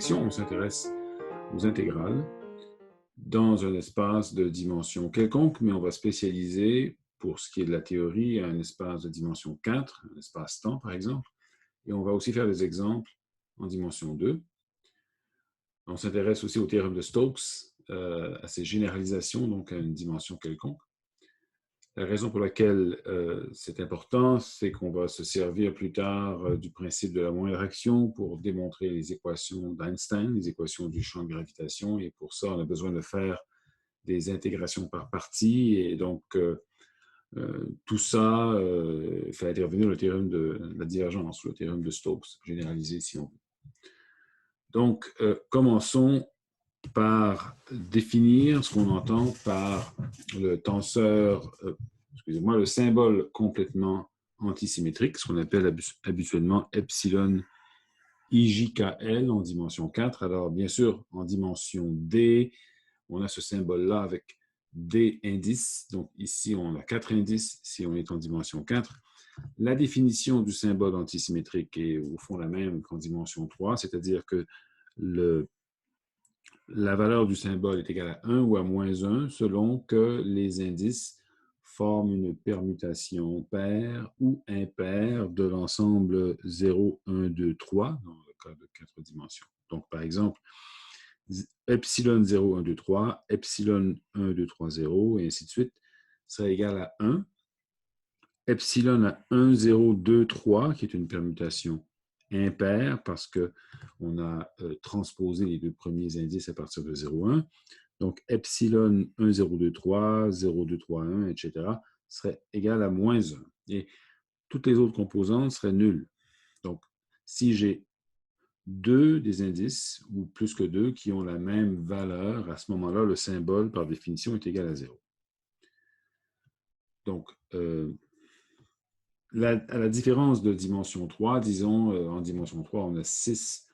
section, on s'intéresse aux intégrales dans un espace de dimension quelconque, mais on va spécialiser, pour ce qui est de la théorie, un espace de dimension 4, un espace-temps par exemple, et on va aussi faire des exemples en dimension 2. On s'intéresse aussi au théorème de Stokes, à ses généralisations, donc à une dimension quelconque. La raison pour laquelle c'est important, c'est qu'on va se servir plus tard du principe de la moindre action pour démontrer les équations d'Einstein, les équations du champ de gravitation, et pour ça, on a besoin de faire des intégrations par partie, et donc tout ça fait intervenir le théorème de la divergence, le théorème de Stokes, généralisé si on veut. Donc, commençons par définir ce qu'on entend par le tenseur, excusez-moi, le symbole complètement antisymétrique, ce qu'on appelle habituellement epsilon IJKL en dimension 4. Alors, bien sûr, en dimension D, on a ce symbole-là avec D indices. Donc, ici, on a 4 indices si on est en dimension 4. La définition du symbole antisymétrique est au fond la même qu'en dimension 3, c'est-à-dire que la valeur du symbole est égale à 1 ou à moins 1 selon que les indices forment une permutation paire ou impaire de l'ensemble 0, 1, 2, 3 dans le cas de 4 dimensions. Donc, par exemple, epsilon 0, 1, 2, 3, epsilon 1, 2, 3, 0, et ainsi de suite, sera égal à 1. Epsilon à 1, 0, 2, 3, qui est une permutation impair parce qu'on a transposé les deux premiers indices à partir de 0, 1. Donc, epsilon 1, 0, 2, 3, 0, 2, 3, 1, etc. serait égal à moins 1. Et toutes les autres composantes seraient nulles. Donc, si j'ai deux des indices, ou plus que deux, qui ont la même valeur, à ce moment-là, le symbole, par définition, est égal à 0. Donc, à la différence de dimension 3, disons, en dimension 3, on a 6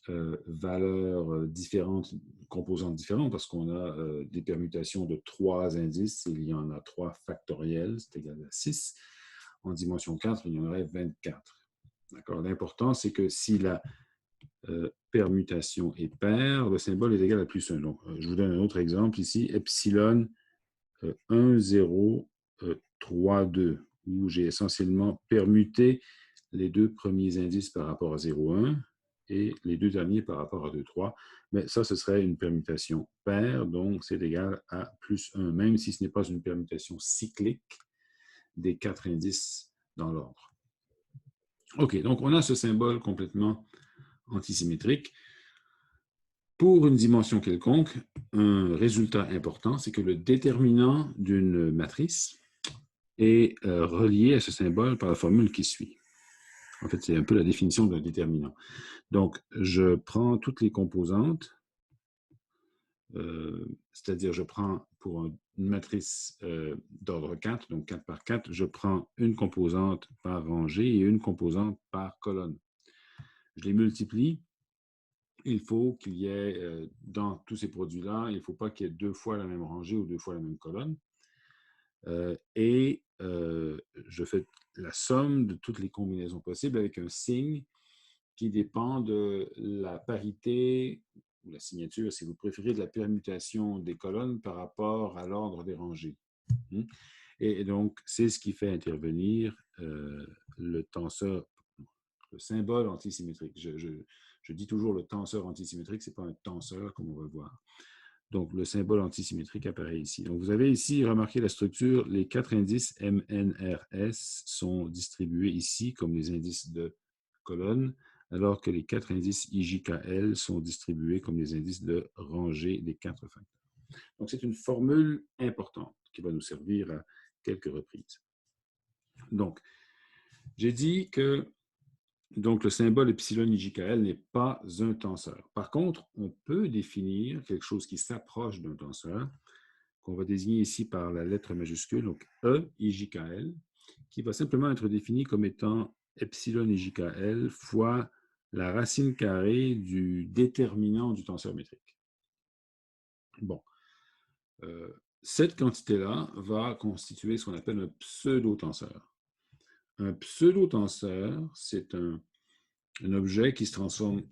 valeurs différentes, composantes différentes, parce qu'on a des permutations de 3 indices, il y en a 3 factoriels, c'est égal à 6. En dimension 4, il y en aurait 24. L'important, c'est que si la permutation est paire, le symbole est égal à plus 1. Donc, je vous donne un autre exemple ici, epsilon 1, 0, 3, 2, où j'ai essentiellement permuté les deux premiers indices par rapport à 0, 1 et les deux derniers par rapport à 2, 3. Mais ça, ce serait une permutation paire, donc c'est égal à plus 1, même si ce n'est pas une permutation cyclique des 4 indices dans l'ordre. OK, donc on a ce symbole complètement antisymétrique. Pour une dimension quelconque, un résultat important, c'est que le déterminant d'une matrice est relié à ce symbole par la formule qui suit. En fait, c'est un peu la définition d'un déterminant. Donc, je prends toutes les composantes, c'est-à-dire je prends pour une matrice d'ordre 4, donc 4 par 4, je prends une composante par rangée et une composante par colonne. Je les multiplie. Il faut qu'il y ait, dans tous ces produits-là, il ne faut pas qu'il y ait 2 fois la même rangée ou 2 fois la même colonne. Je fais la somme de toutes les combinaisons possibles avec un signe qui dépend de la parité, ou la signature, si vous préférez, de la permutation des colonnes par rapport à l'ordre des rangées. Et donc, c'est ce qui fait intervenir le tenseur, le symbole antisymétrique. Je dis toujours le tenseur antisymétrique, ce n'est pas un tenseur, comme on va voir. Donc, le symbole antisymétrique apparaît ici. Donc, vous avez ici remarqué la structure. Les 4 indices MNRS sont distribués ici comme les indices de colonne, alors que les 4 indices IJKL sont distribués comme les indices de rangée des 4 facteurs. Donc, c'est une formule importante qui va nous servir à quelques reprises. Donc, j'ai dit que le symbole epsilon IJKL n'est pas un tenseur. Par contre, on peut définir quelque chose qui s'approche d'un tenseur, qu'on va désigner ici par la lettre majuscule, donc E IJKL, qui va simplement être défini comme étant epsilon IJKL fois la racine carrée du déterminant du tenseur métrique. Bon. Cette quantité-là va constituer ce qu'on appelle un pseudo-tenseur. Un pseudo-tenseur, c'est un objet qui se transforme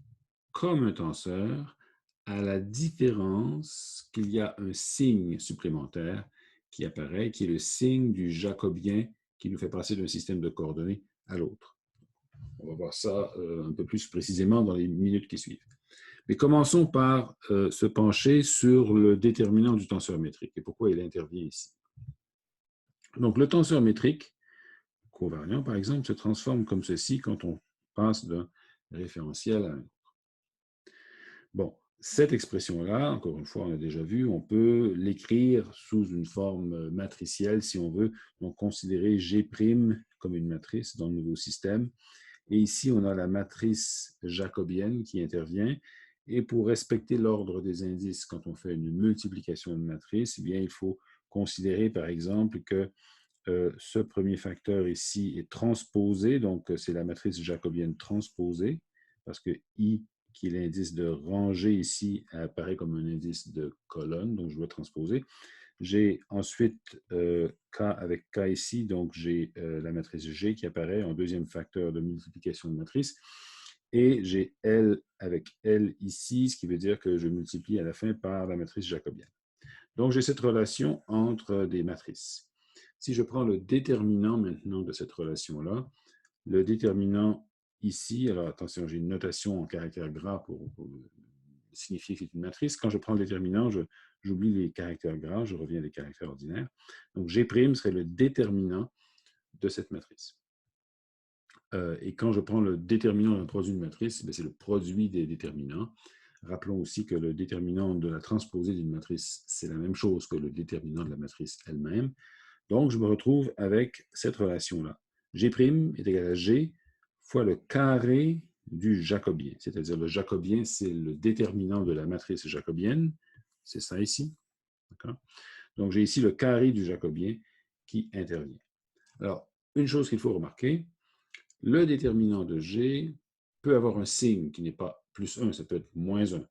comme un tenseur, à la différence qu'il y a un signe supplémentaire qui apparaît, qui est le signe du jacobien qui nous fait passer d'un système de coordonnées à l'autre. On va voir ça un peu plus précisément dans les minutes qui suivent. Mais commençons par se pencher sur le déterminant du tenseur métrique et pourquoi il intervient ici. Donc, le tenseur métrique covariant, par exemple, se transforme comme ceci quand on passe d'un référentiel à un autre. Bon, cette expression-là, encore une fois, on a déjà vu, on peut l'écrire sous une forme matricielle si on veut, donc considérer G' comme une matrice dans le nouveau système. Et ici, on a la matrice jacobienne qui intervient. Et pour respecter l'ordre des indices, quand on fait une multiplication de matrice, eh bien, il faut considérer, par exemple, que ce premier facteur ici est transposé, donc c'est la matrice jacobienne transposée, parce que I, qui est l'indice de rangée ici, apparaît comme un indice de colonne, donc je dois transposer. J'ai ensuite K avec K ici, donc j'ai la matrice G qui apparaît en deuxième facteur de multiplication de matrice. Et j'ai L avec L ici, ce qui veut dire que je multiplie à la fin par la matrice jacobienne. Donc j'ai cette relation entre des matrices. Si je prends le déterminant maintenant de cette relation-là, le déterminant ici, alors attention, j'ai une notation en caractère gras pour signifier que c'est une matrice. Quand je prends le déterminant, j'oublie les caractères gras, je reviens à des caractères ordinaires. Donc G' serait le déterminant de cette matrice. Et quand je prends le déterminant d'un produit de matrice, c'est le produit des déterminants. Rappelons aussi que le déterminant de la transposée d'une matrice, c'est la même chose que le déterminant de la matrice elle-même. Donc, je me retrouve avec cette relation-là. G' est égal à G fois le carré du jacobien. C'est-à-dire le jacobien, c'est le déterminant de la matrice jacobienne. C'est ça ici. Donc, j'ai ici le carré du jacobien qui intervient. Alors, une chose qu'il faut remarquer, le déterminant de G peut avoir un signe qui n'est pas plus 1, ça peut être moins 1.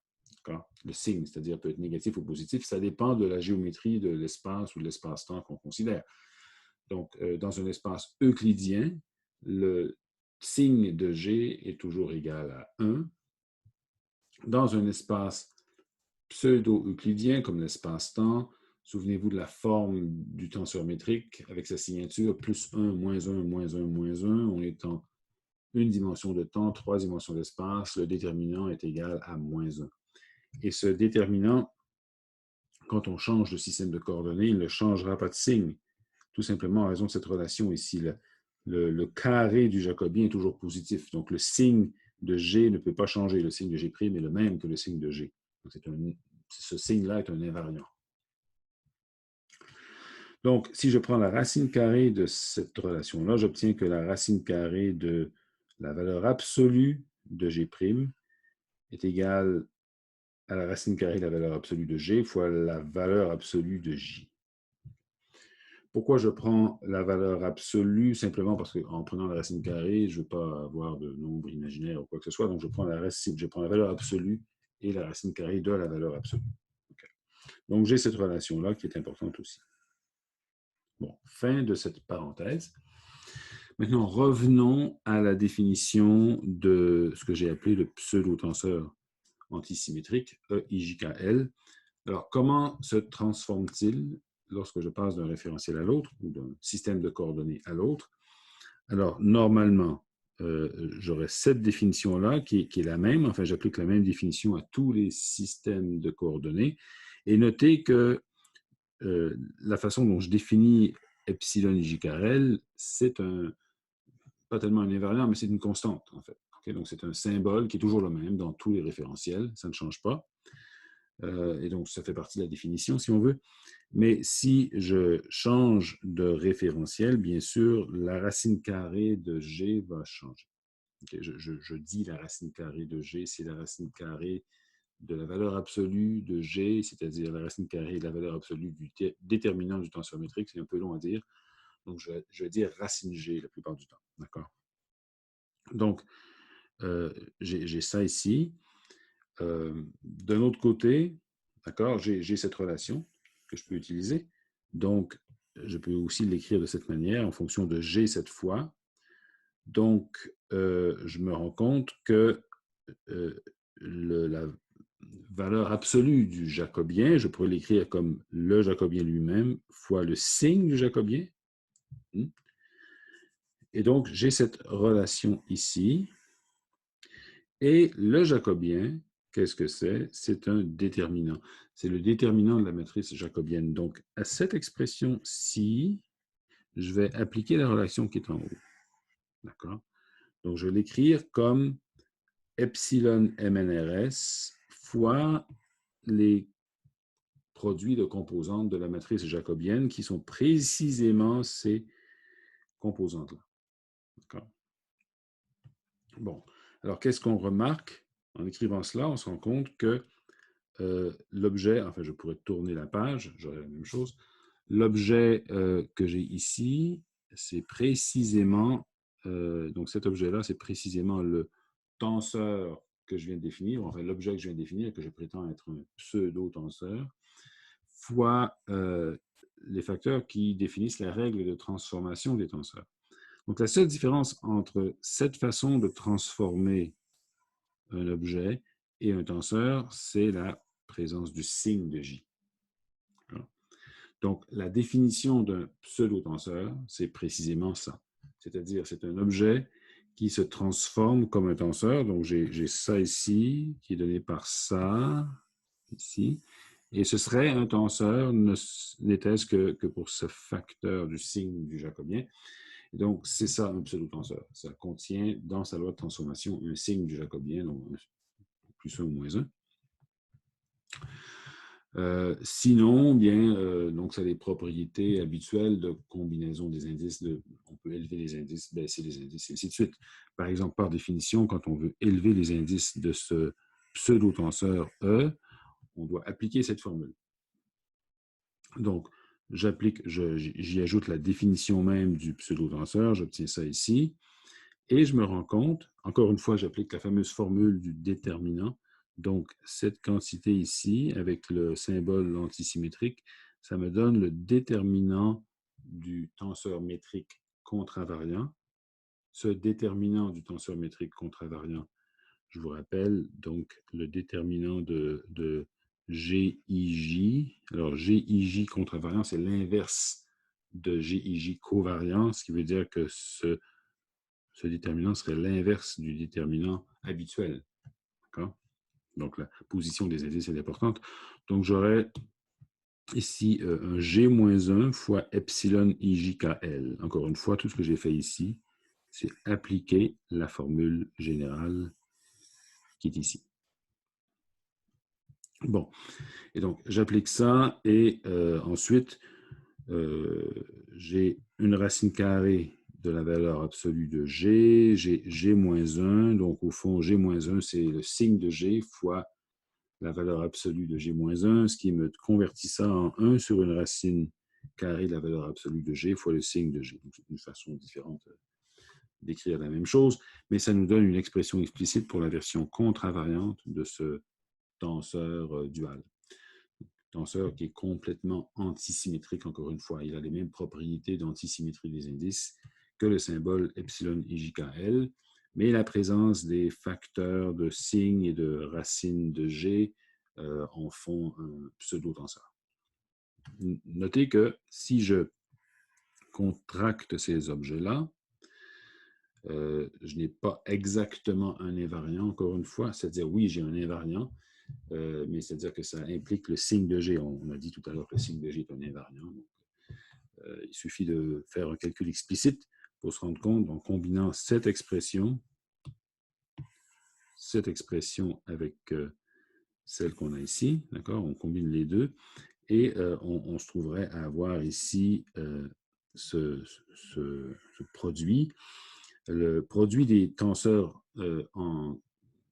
Le signe, c'est-à-dire peut être négatif ou positif, ça dépend de la géométrie de l'espace ou de l'espace-temps qu'on considère. Donc, dans un espace euclidien, le signe de G est toujours égal à 1. Dans un espace pseudo-euclidien, comme l'espace-temps, souvenez-vous de la forme du tenseur métrique avec sa signature plus 1, moins 1, moins 1, moins 1. On est en une dimension de temps, 3 dimensions d'espace. Le déterminant est égal à moins 1. Et ce déterminant, quand on change de système de coordonnées, il ne changera pas de signe, tout simplement en raison de cette relation ici. Le carré du jacobien est toujours positif. Donc, le signe de G ne peut pas changer. Le signe de G' est le même que le signe de G. Donc, ce signe-là est un invariant. Donc, si je prends la racine carrée de cette relation-là, j'obtiens que la racine carrée de la valeur absolue de G' est égale à la racine carrée de la valeur absolue de G fois la valeur absolue de J. Pourquoi je prends la valeur absolue? Simplement parce qu'en prenant la racine carrée, je ne veux pas avoir de nombre imaginaire ou quoi que ce soit. Donc, je prends la valeur absolue et la racine carrée de la valeur absolue. Okay. Donc, j'ai cette relation-là qui est importante aussi. Bon, fin de cette parenthèse. Maintenant, revenons à la définition de ce que j'ai appelé le pseudo-tenseur antisymétrique, EIJKL. Alors, comment se transforme-t-il lorsque je passe d'un référentiel à l'autre ou d'un système de coordonnées à l'autre? Alors, normalement, j'aurais cette définition-là qui est la même. Enfin, j'applique la même définition à tous les systèmes de coordonnées. Et notez que la façon dont je définis epsilon IJKL, c'est pas tellement un invariant, mais c'est une constante, en fait. Okay? Donc, c'est un symbole qui est toujours le même dans tous les référentiels. Ça ne change pas. Et donc, ça fait partie de la définition, si on veut. Mais si je change de référentiel, bien sûr, la racine carrée de G va changer. Okay? Je dis la racine carrée de G, c'est la racine carrée de la valeur absolue de G, c'est-à-dire la racine carrée de la valeur absolue du déterminant du tenseur métrique. C'est un peu long à dire. Donc, je vais dire racine G la plupart du temps. D'accord? Donc, j'ai ça ici. D'un autre côté, d'accord, j'ai cette relation que je peux utiliser. Donc, je peux aussi l'écrire de cette manière en fonction de G cette fois. Donc, je me rends compte que la valeur absolue du jacobien, je pourrais l'écrire comme le jacobien lui-même fois le signe du jacobien. Et donc, j'ai cette relation ici. Et le jacobien, qu'est-ce que c'est? C'est un déterminant. C'est le déterminant de la matrice jacobienne. Donc, à cette expression-ci, je vais appliquer la relation qui est en haut. D'accord? Donc, je vais l'écrire comme epsilon MNRS fois les produits de composantes de la matrice jacobienne qui sont précisément ces composantes-là. D'accord? Bon. Alors, qu'est-ce qu'on remarque? En écrivant cela, on se rend compte que l'objet, enfin, je pourrais tourner la page, j'aurais la même chose. L'objet que j'ai ici, c'est précisément, donc cet objet-là, c'est précisément le tenseur que je viens de définir, enfin l'objet que je viens de définir, que je prétends être un pseudo-tenseur, fois les facteurs qui définissent la règle de transformation des tenseurs. Donc la seule différence entre cette façon de transformer un objet et un tenseur, c'est la présence du signe de J. Donc, la définition d'un pseudo-tenseur, c'est précisément ça. C'est-à-dire, c'est un objet qui se transforme comme un tenseur. Donc, j'ai ça ici, qui est donné par ça, ici. Et ce serait un tenseur, n'était-ce que pour ce facteur du signe du jacobien. Et donc, c'est ça un pseudo-tenseur. Ça contient dans sa loi de transformation un signe du jacobien, donc plus 1 ou moins 1. Sinon, bien, donc ça a des propriétés habituelles de combinaison des indices. On peut élever les indices, baisser les indices, et ainsi de suite. Par exemple, par définition, quand on veut élever les indices de ce pseudo-tenseur E, on doit appliquer cette formule. Donc, j'y ajoute la définition même du pseudo-tenseur, j'obtiens ça ici, et je me rends compte, encore une fois, j'applique la fameuse formule du déterminant. Donc, cette quantité ici, avec le symbole antisymétrique, ça me donne le déterminant du tenseur métrique contravariant. Ce déterminant du tenseur métrique contravariant, je vous rappelle, donc le déterminant de GIJ. Alors, GIJ contravariant, c'est l'inverse de GIJ covariant, ce qui veut dire que ce déterminant serait l'inverse du déterminant habituel. D'accord? Donc, la position des indices est importante. Donc, j'aurais ici un G-1 fois epsilon IJKL. Encore une fois, tout ce que j'ai fait ici, c'est appliquer la formule générale qui est ici. Bon, et donc, j'applique ça et ensuite, j'ai une racine carrée de la valeur absolue de G, j'ai G-1, donc au fond, G-1, c'est le signe de G fois la valeur absolue de G-1, ce qui me convertit ça en 1 sur une racine carrée de la valeur absolue de G fois le signe de G. Donc, c'est une façon différente d'écrire la même chose, mais ça nous donne une expression explicite pour la version contravariante de ce tenseur dual. Tenseur qui est complètement antisymétrique, encore une fois. Il a les mêmes propriétés d'antisymétrie des indices que le symbole epsilon IJKL, mais la présence des facteurs de signe et de racine de G en font un pseudo-tenseur. Notez que si je contracte ces objets-là, je n'ai pas exactement un invariant, encore une fois, c'est-à-dire oui, j'ai un invariant, mais c'est-à-dire que ça implique le signe de G. On a dit tout à l'heure que le signe de G est un invariant. Donc, il suffit de faire un calcul explicite pour se rendre compte en combinant cette expression avec celle qu'on a ici. D'accord? On combine les deux et on se trouverait à avoir ici ce produit. Le produit des tenseurs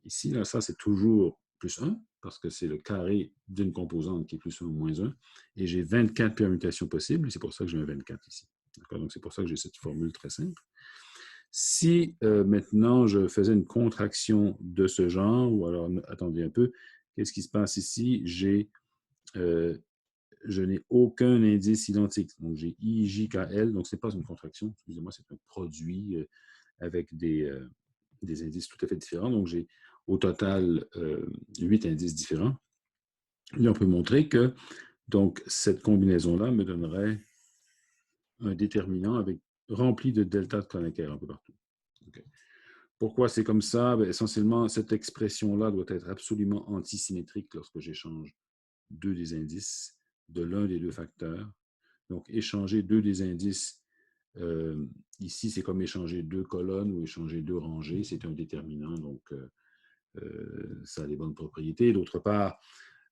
ici, là, ça, c'est toujours plus 1, parce que c'est le carré d'une composante qui est plus 1 ou moins 1. Et j'ai 24 permutations possibles, et c'est pour ça que j'ai un 24 ici. Donc, c'est pour ça que j'ai cette formule très simple. Si maintenant, je faisais une contraction de ce genre, ou alors, attendez un peu, qu'est-ce qui se passe ici? Je n'ai aucun indice identique. Donc, j'ai IJKL, donc ce n'est pas une contraction, excusez-moi, c'est un produit avec des indices tout à fait différents. Donc, j'ai au total 8 indices différents. Et on peut montrer que donc, cette combinaison-là me donnerait un déterminant rempli de delta de Kronecker un peu partout. Okay. Pourquoi c'est comme ça? Bien, essentiellement, cette expression-là doit être absolument antisymétrique lorsque j'échange deux des indices de l'un des deux facteurs. Donc, échanger deux des indices, ici, c'est comme échanger deux colonnes ou échanger deux rangées. C'est un déterminant, donc ça a les bonnes propriétés. D'autre part,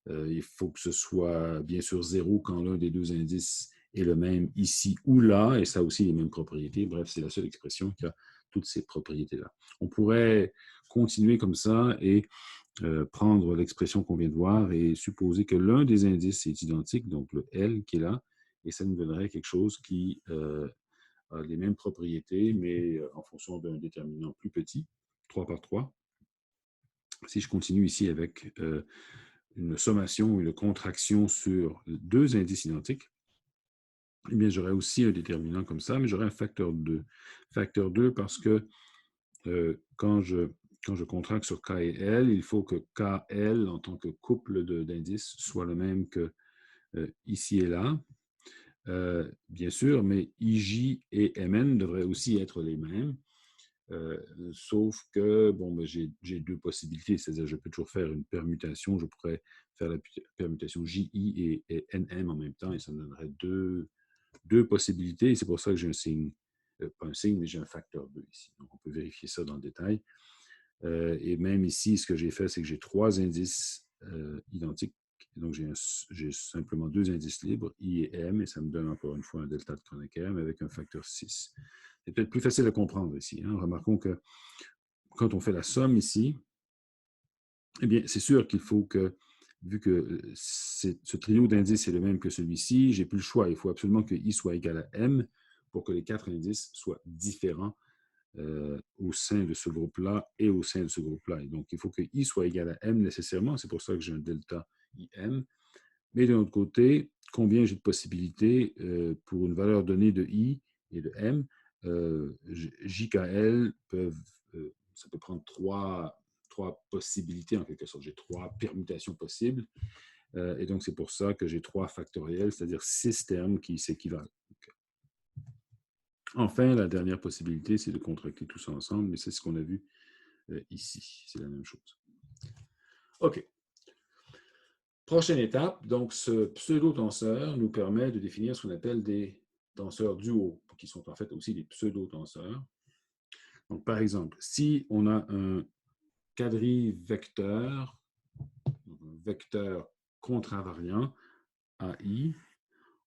il faut que ce soit bien sûr 0 quand l'un des deux indices est le même ici ou là, et ça a aussi les mêmes propriétés. Bref, c'est la seule expression qui a toutes ces propriétés-là. On pourrait continuer comme ça et prendre l'expression qu'on vient de voir et supposer que l'un des indices est identique, donc le L qui est là, et ça nous donnerait quelque chose qui a les mêmes propriétés, mais en fonction d'un déterminant plus petit, 3 par 3. Si je continue ici avec une sommation ou une contraction sur deux indices identiques, eh bien, j'aurais aussi un déterminant comme ça, mais j'aurais un facteur 2. Facteur 2 parce que quand je contracte sur K et L, il faut que KL, en tant que couple d'indices, soit le même que ici et là. Bien sûr, mais IJ et MN devraient aussi être les mêmes. Sauf que bon, ben, j'ai deux possibilités, c'est-à-dire je peux toujours faire une permutation, je pourrais faire la permutation JI et NM en même temps et ça me donnerait deux possibilités et c'est pour ça que j'ai un signe, pas un signe, mais j'ai un facteur 2 ici. Donc on peut vérifier ça dans le détail. Et même ici, ce que j'ai fait, c'est que j'ai trois indices identiques. Donc j'ai simplement deux indices libres, I et M, et ça me donne encore une fois un delta de Kronecker, mais avec un facteur 6. C'est peut-être plus facile à comprendre ici. Hein. Remarquons que quand on fait la somme ici, eh bien, c'est sûr qu'il faut que, vu que ce trio d'indices est le même que celui-ci, j'ai plus le choix. Il faut absolument que I soit égal à M pour que les quatre indices soient différents au sein de ce groupe-là et au sein de ce groupe-là. Et donc, il faut que I soit égal à M nécessairement. C'est pour ça que j'ai un delta IM. Mais d'un autre côté, combien j'ai de possibilités pour une valeur donnée de I et de M? JKL ça peut prendre trois possibilités en quelque sorte. J'ai trois permutations possibles. Et donc, c'est pour ça que j'ai trois factoriels, c'est-à-dire 6 termes qui s'équivalent. Okay. Enfin, la dernière possibilité, c'est de contracter tout ça ensemble, mais c'est ce qu'on a vu ici. C'est la même chose. OK. Prochaine étape, donc ce pseudo-tenseur nous permet de définir ce qu'on appelle des tenseurs duaux, qui sont en fait aussi des pseudo-tenseurs. Donc, par exemple, si on a un quadrivecteur, un vecteur contravariant AI,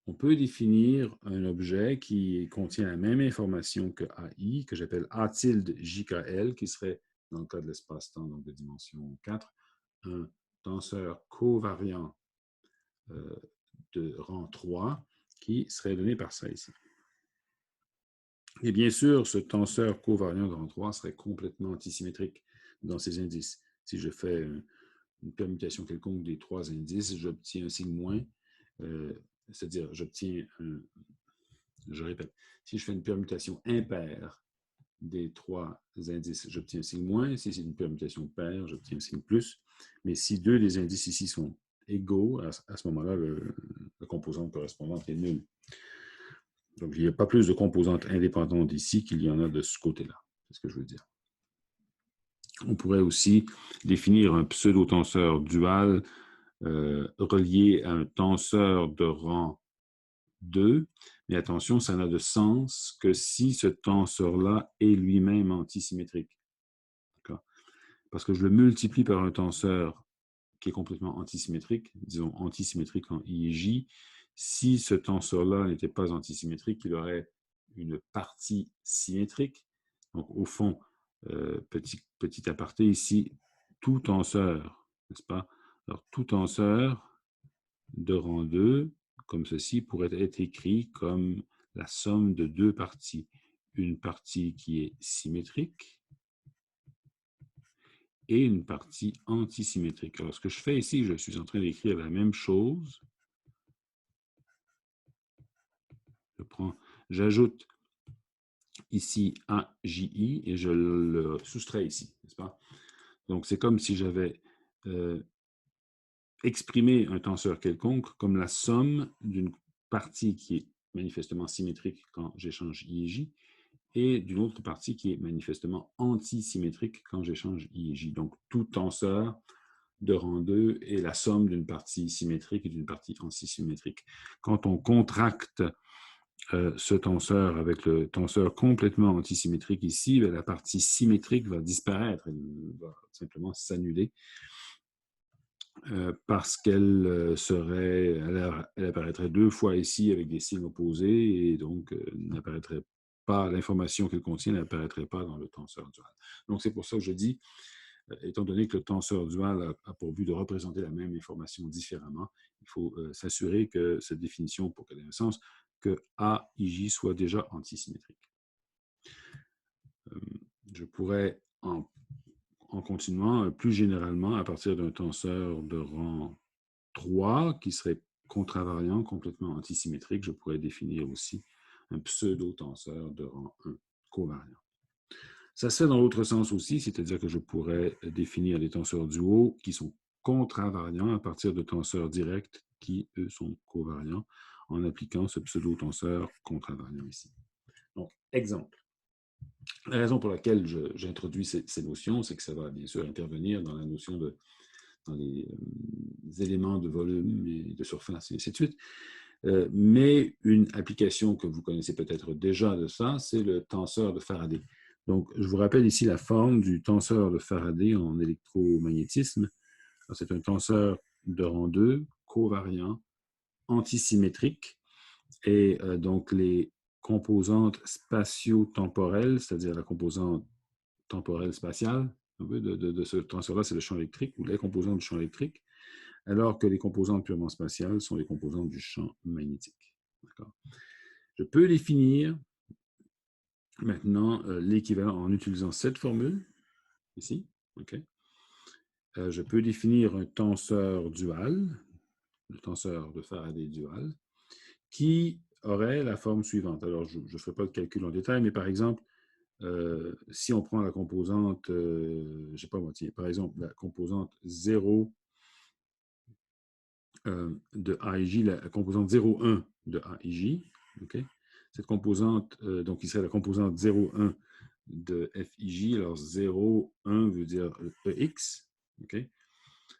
on peut définir un objet qui contient la même information que AI, que j'appelle A tilde JKL, qui serait, dans le cas de l'espace-temps, donc de dimension 4, un tenseur covariant de rang 3 qui serait donné par ça ici. Et bien sûr, ce tenseur covariant de rang 3 serait complètement antisymétrique dans ses indices. Si je fais une permutation quelconque des trois indices, j'obtiens un signe moins, c'est-à-dire j'obtiens je répète, si je fais une permutation impaire des trois indices, j'obtiens un signe moins. Si c'est une permutation paire, j'obtiens un signe plus. Mais si deux des indices ici sont égaux, à ce moment-là, la composante correspondante est nulle. Donc, il n'y a pas plus de composantes indépendantes ici qu'il y en a de ce côté-là. C'est ce que je veux dire. On pourrait aussi définir un pseudo-tenseur dual relié à un tenseur de rang 2, mais attention, ça n'a de sens que si ce tenseur-là est lui-même antisymétrique. Parce que je le multiplie par un tenseur qui est complètement antisymétrique, disons antisymétrique en I et J. Si ce tenseur-là n'était pas antisymétrique, il aurait une partie symétrique. Donc, au fond, petit aparté ici, tout tenseur, n'est-ce pas? Alors, tout tenseur de rang 2, comme ceci, pourrait être écrit comme la somme de deux parties. Une partie qui est symétrique et une partie antisymétrique. Alors, ce que je fais ici, je suis en train d'écrire la même chose. J'ajoute ici AJI et je le soustrais ici, n'est-ce pas? Donc, c'est comme si j'avais exprimé un tenseur quelconque comme la somme d'une partie qui est manifestement symétrique quand j'échange I et J, et d'une autre partie qui est manifestement antisymétrique quand j'échange I et J. Donc, tout tenseur de rang 2 est la somme d'une partie symétrique et d'une partie antisymétrique. Quand on contracte ce tenseur avec le tenseur complètement antisymétrique ici, la partie symétrique va disparaître, elle va simplement s'annuler parce qu'elle elle apparaîtrait deux fois ici avec des signes opposés et donc n'apparaîtrait pas, l'information qu'elle contient n'apparaîtrait pas dans le tenseur dual. Donc c'est pour ça que je dis, étant donné que le tenseur dual a pour but de représenter la même information différemment, il faut s'assurer que cette définition, pour qu'elle ait un sens, que A, IJ soit déjà antisymétrique. Je pourrais, en continuant, plus généralement, à partir d'un tenseur de rang 3, qui serait contravariant, complètement antisymétrique, je pourrais définir aussi un pseudo-tenseur de rang 1 covariant. Ça se fait dans l'autre sens aussi, c'est-à-dire que je pourrais définir des tenseurs duaux qui sont contravariants à partir de tenseurs directs qui, eux, sont covariants en appliquant ce pseudo-tenseur contravariant ici. Donc, exemple. La raison pour laquelle j'introduis ces notions, c'est que ça va bien sûr intervenir dans la notion dans les éléments de volume et de surface, et ainsi de suite. Mais une application que vous connaissez peut-être déjà de ça, c'est le tenseur de Faraday. Donc, je vous rappelle ici la forme du tenseur de Faraday en électromagnétisme. C'est un tenseur de rang 2, covariant, antisymétrique, et donc les composantes spatio-temporelles, c'est-à-dire la composante temporelle spatiale de ce tenseur-là, c'est le champ électrique ou les composantes du champ électrique, alors que les composantes purement spatiales sont les composantes du champ magnétique. Je peux définir maintenant l'équivalent en utilisant cette formule, ici. Okay. Je peux définir un tenseur dual, le tenseur de Faraday dual, qui aurait la forme suivante. Alors, je ne ferai pas le calcul en détail, mais par exemple, si on prend la composante, je ne sais pas moi, par exemple, la composante 0 de AIJ, la composante 0,1 de AIJ, okay? Cette composante, donc, qui serait la composante 0,1 de FIJ, alors 0,1 veut dire EX, okay?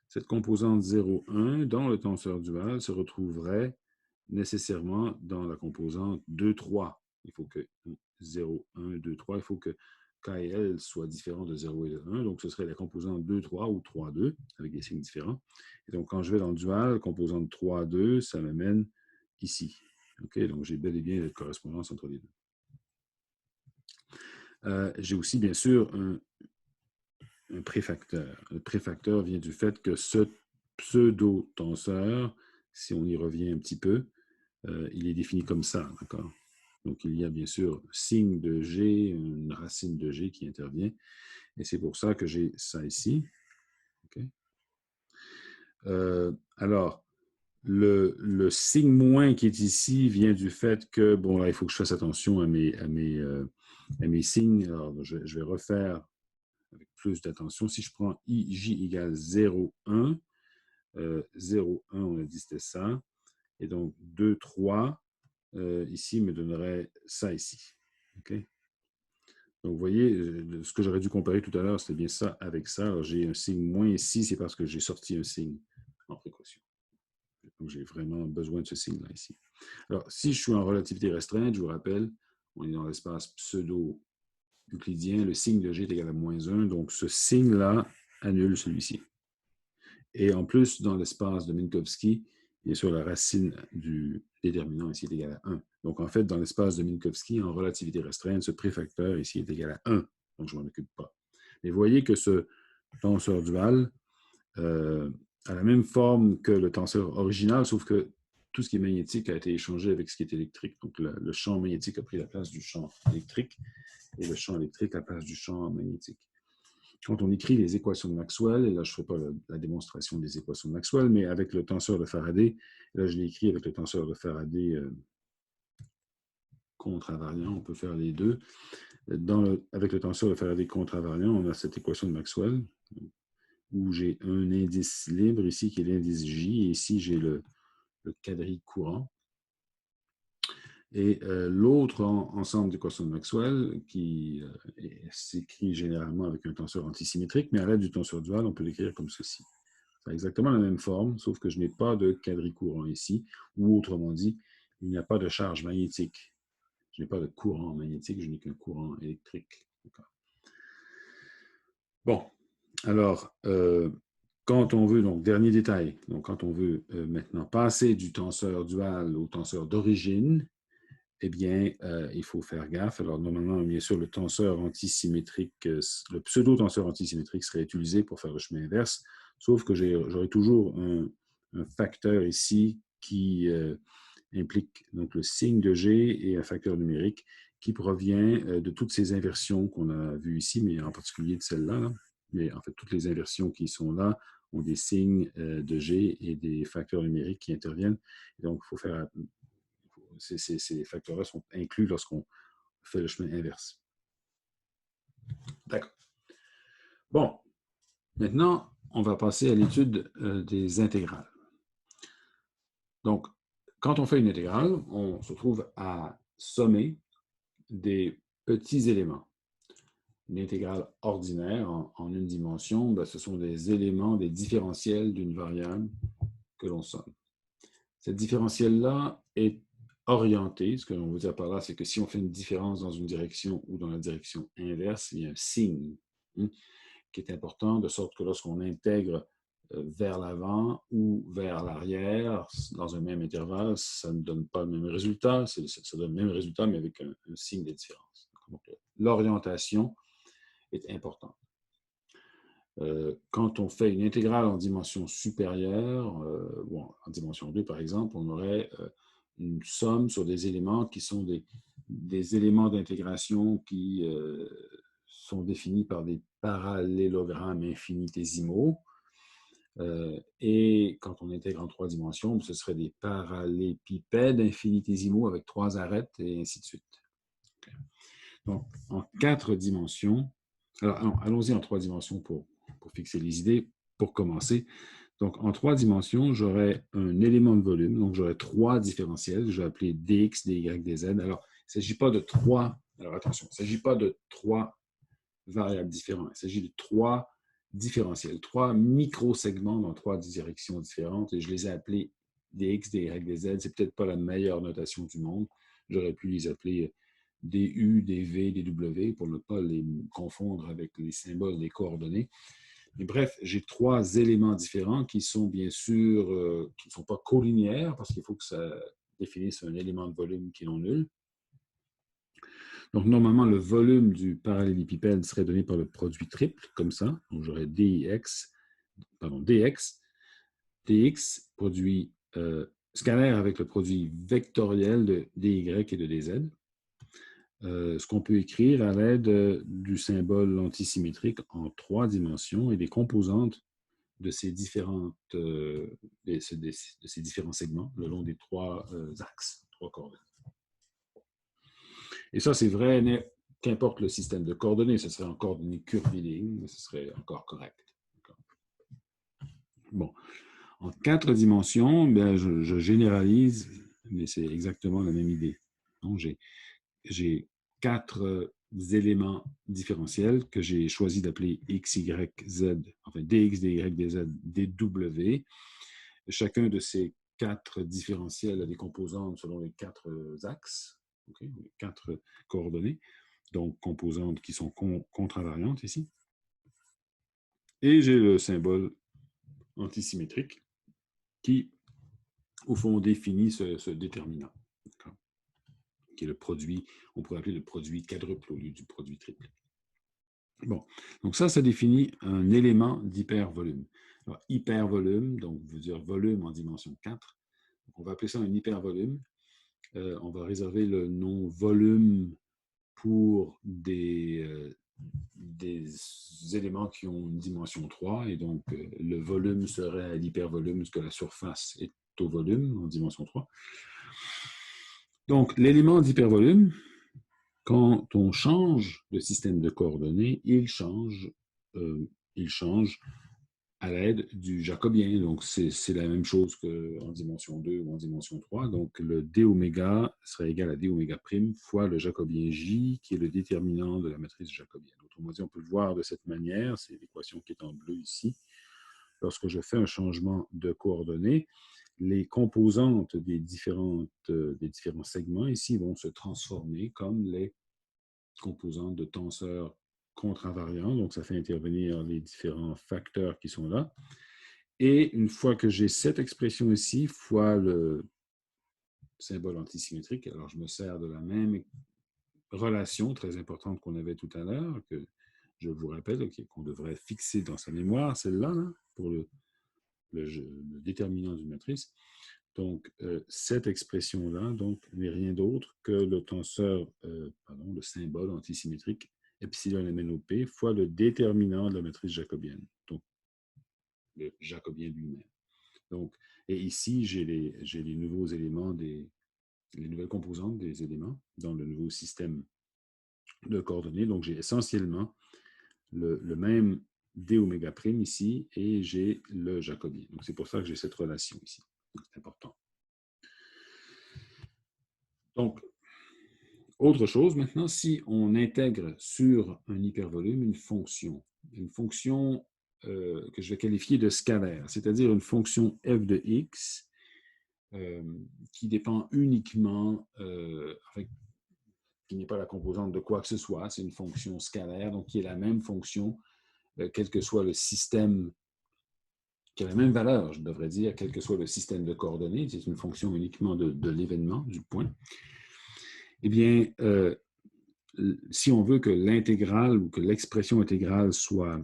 Cette composante 0,1 dans le tenseur dual se retrouverait nécessairement dans la composante 2,3. Il faut que 0, 1, 2, 3, il faut que K et L soient différents de 0 et de 1. Donc, ce serait la composante 2, 3 ou 3, 2 avec des signes différents. Et donc, quand je vais dans le dual, composante 3, 2, ça m'amène ici. Okay? Donc, j'ai bel et bien la correspondance entre les deux. J'ai aussi, bien sûr, un préfacteur. Le préfacteur vient du fait que ce pseudo-tenseur, si on y revient un petit peu, il est défini comme ça, d'accord? Donc, il y a bien sûr signe de G, une racine de G qui intervient, et c'est pour ça que j'ai ça ici. Okay? Alors, le signe moins qui est ici vient du fait que, bon, là, il faut que je fasse attention à mes signes. Alors, je vais refaire avec plus d'attention. Si je prends IJ égale 0,1, 0,1, on a dit c'était ça. Et donc, 2, 3, ici me donnerait ça ici. Okay? Donc, vous voyez, ce que j'aurais dû comparer tout à l'heure, c'était bien ça avec ça. Alors, j'ai un signe moins ici, c'est parce que j'ai sorti un signe en précaution. Donc, j'ai vraiment besoin de ce signe-là ici. Alors, si je suis en relativité restreinte, je vous rappelle, on est dans l'espace pseudo-euclidien, le signe de G est égal à moins 1, donc ce signe-là annule celui-ci. Et en plus, dans l'espace de Minkowski, bien sûr, la racine du déterminant ici est égale à 1. Donc, en fait, dans l'espace de Minkowski, en relativité restreinte, ce préfacteur ici est égal à 1. Donc, je ne m'en occupe pas. Mais vous voyez que ce tenseur dual a la même forme que le tenseur original, sauf que tout ce qui est magnétique a été échangé avec ce qui est électrique. Donc, le champ magnétique a pris la place du champ électrique et le champ électrique la place du champ magnétique. Quand on écrit les équations de Maxwell, et là je ne ferai pas la démonstration des équations de Maxwell, mais avec le tenseur de Faraday, là je l'ai écrit avec le tenseur de Faraday contravariant, on peut faire les deux. Avec le tenseur de Faraday contravariant, on a cette équation de Maxwell. où j'ai un indice libre ici qui est l'indice J, et ici j'ai le quadri courant. Et l'autre ensemble d'équations de Maxwell, qui s'écrit généralement avec un tenseur antisymétrique, mais à l'aide du tenseur dual, on peut l'écrire comme ceci. Ça a exactement la même forme, sauf que je n'ai pas de quadricourant ici, ou autrement dit, il n'y a pas de charge magnétique. Je n'ai pas de courant magnétique, je n'ai qu'un courant électrique. Bon, alors, quand on veut, donc dernier détail, donc quand on veut maintenant passer du tenseur dual au tenseur d'origine, eh bien, il faut faire gaffe. Alors, normalement, bien sûr, le tenseur antisymétrique, le pseudo-tenseur antisymétrique serait utilisé pour faire le chemin inverse, sauf que j'aurai toujours un facteur ici qui implique donc le signe de G et un facteur numérique qui provient de toutes ces inversions qu'on a vues ici, mais en particulier de celle-là. Là. Mais en fait, toutes les inversions qui sont là ont des signes de G et des facteurs numériques qui interviennent. Et donc, il faut faire ces facteurs-là sont inclus lorsqu'on fait le chemin inverse. D'accord. Bon, maintenant, on va passer à l'étude des intégrales. Donc, quand on fait une intégrale, on se trouve à sommer des petits éléments. Une intégrale ordinaire en une dimension, ben, ce sont des éléments, des différentiels d'une variable que l'on somme. Cette différentielle-là est orientée. Ce que l'on veut dire par là, c'est que si on fait une différence dans une direction ou dans la direction inverse, il y a un signe qui est important, de sorte que lorsqu'on intègre vers l'avant ou vers l'arrière, dans un même intervalle, ça ne donne pas le même résultat. Ça donne le même résultat, mais avec un signe de différence. L'orientation est importante. Quand on fait une intégrale en dimension supérieure, bon, en dimension 2 par exemple, on aurait une somme sur des éléments qui sont des éléments d'intégration qui sont définis par des parallélogrammes infinitésimaux. Et quand on intègre en 3 dimensions, ce serait des parallépipèdes infinitésimaux avec 3 arêtes et ainsi de suite. Donc, en 4 dimensions, alors allons-y en 3 dimensions pour fixer les idées, pour commencer. Donc, en 3 dimensions, j'aurai un élément de volume, donc j'aurai 3 différentiels, je vais appeler dx, dy, dz. Alors, il ne s'agit pas de 3, alors attention, il ne s'agit pas de 3 variables différentes, il s'agit de 3 différentiels, 3 micro-segments dans 3 directions différentes, et je les ai appelés dx, dy, dz. C'est peut-être pas la meilleure notation du monde, j'aurais pu les appeler du, dv, dw, pour ne pas les confondre avec les symboles des coordonnées. Mais bref, j'ai 3 éléments différents qui sont bien sûr, qui ne sont pas collinéaires, parce qu'il faut que ça définisse un élément de volume qui est non nul. Donc, normalement, le volume du parallélépipède serait donné par le produit triple, comme ça. Donc, j'aurais dx, produit scalaire avec le produit vectoriel de dy et de dz. Ce qu'on peut écrire à l'aide du symbole antisymétrique en 3 dimensions et des composantes de ces différents segments le long des 3 axes, 3 coordonnées. Et ça, c'est vrai, qu'importe le système de coordonnées, ce serait en coordonnées curvilignes, ce serait encore correct. Bon, en 4 dimensions, bien, je généralise, mais c'est exactement la même idée. Donc, j'ai 4 éléments différentiels que j'ai choisi d'appeler x, y, z, enfin dx, dy, dz, dw. Chacun de ces 4 différentiels a des composantes selon les 4 axes, okay, les 4 coordonnées, donc composantes qui sont contravariantes ici. Et j'ai le symbole antisymétrique qui, au fond, définit ce déterminant, qui est le produit, on pourrait appeler le produit quadruple au lieu du produit triple. Bon, donc ça définit un élément d'hypervolume. Alors, hypervolume, donc veut dire volume en dimension 4. Donc, on va appeler ça un hypervolume. On va réserver le nom volume pour des éléments qui ont une dimension 3, et donc le volume serait à l'hypervolume, parce que la surface est au volume en dimension 3. Donc, l'élément d'hypervolume, quand on change de système de coordonnées, il change à l'aide du jacobien. Donc, c'est la même chose qu'en dimension 2 ou en dimension 3. Donc, le d oméga serait égal à d oméga prime fois le jacobien J, qui est le déterminant de la matrice jacobienne. Autrement dit, on peut le voir de cette manière. C'est l'équation qui est en bleu ici. Lorsque je fais un changement de coordonnées, les composantes des différents segments ici vont se transformer comme les composantes de tenseur contre-invariant. Donc, ça fait intervenir les différents facteurs qui sont là. Et une fois que j'ai cette expression ici, fois le symbole antisymétrique, alors je me sers de la même relation très importante qu'on avait tout à l'heure, que je vous rappelle, qu'on devrait fixer dans sa mémoire, celle-là, là, pour le déterminant d'une matrice. Donc, cette expression-là n'est rien d'autre que le tenseur, le symbole antisymétrique epsilon MNOP fois le déterminant de la matrice jacobienne, donc le jacobien lui-même. Donc, et ici, j'ai les nouveaux éléments, les nouvelles composantes des éléments dans le nouveau système de coordonnées. Donc, j'ai essentiellement le même d oméga prime ici et j'ai le jacobien. Donc, c'est pour ça que j'ai cette relation ici. C'est important. Donc, autre chose maintenant, si on intègre sur un hypervolume une fonction que je vais qualifier de scalaire, c'est-à-dire une fonction f de x qui dépend uniquement, qui n'est pas la composante de quoi que ce soit, c'est une fonction scalaire, donc qui est la même fonction, quel que soit le système, qui a la même valeur, je devrais dire, quel que soit le système de coordonnées, c'est une fonction uniquement de l'événement, du point. Eh bien, si on veut que l'intégrale ou que l'expression intégrale soit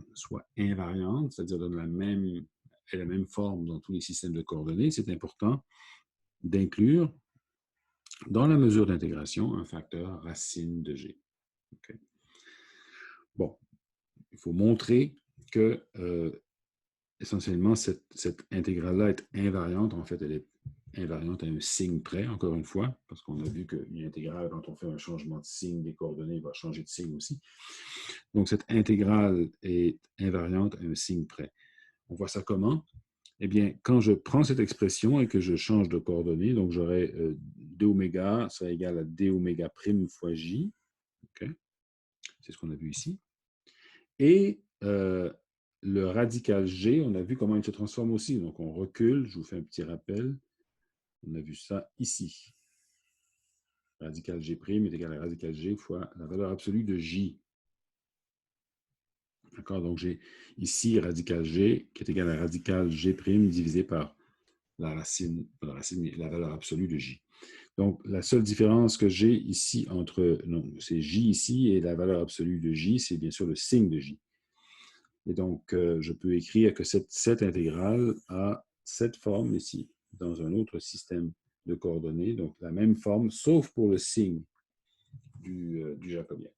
invariante, c'est-à-dire donne la même forme dans tous les systèmes de coordonnées, c'est important d'inclure dans la mesure d'intégration un facteur racine de g. Okay. Bon, il faut montrer que essentiellement cette intégrale-là est invariante. En fait, elle est invariante à un signe près, encore une fois, parce qu'on a vu qu'une intégrale, quand on fait un changement de signe des coordonnées, va changer de signe aussi. Donc, cette intégrale est invariante à un signe près. On voit ça comment? Eh bien, quand je prends cette expression et que je change de coordonnées, donc j'aurai d oméga, ça égal à d oméga prime fois j. Okay. C'est ce qu'on a vu ici. Et le radical g, on a vu comment il se transforme aussi. Donc, on recule, je vous fais un petit rappel. On a vu ça ici. Radical g' est égal à radical g fois la valeur absolue de j. D'accord? Donc, j'ai ici radical g qui est égal à radical g' divisé par la valeur absolue de j. Donc, la seule différence que j'ai ici c'est j ici et la valeur absolue de j, c'est bien sûr le signe de j. Et donc, je peux écrire que cette intégrale a cette forme ici, dans un autre système de coordonnées, donc la même forme, sauf pour le signe du jacobien.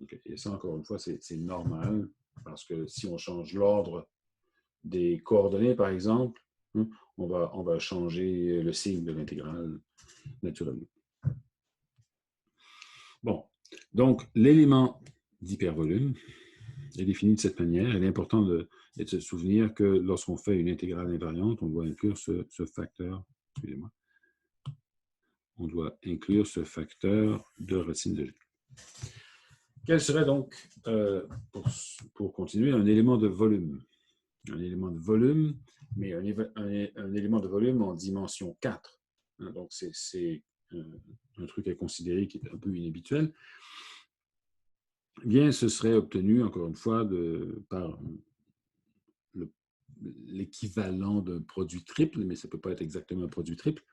Okay. Et ça, encore une fois, c'est normal, parce que si on change l'ordre des coordonnées, par exemple, on va changer le signe de l'intégrale naturellement. Bon, donc l'élément d'hypervolume est défini de cette manière. Il est important de se souvenir que lorsqu'on fait une intégrale invariante, on doit inclure ce facteur, excusez-moi, on doit inclure ce facteur de racine de g. Quel serait donc, pour continuer, un élément de volume? Un élément de volume, mais un élément de volume en dimension 4. Donc, c'est un truc à considérer qui est un peu inhabituel. Eh bien, ce serait obtenu, encore une fois, par l'équivalent d'un produit triple, mais ça ne peut pas être exactement un produit triple.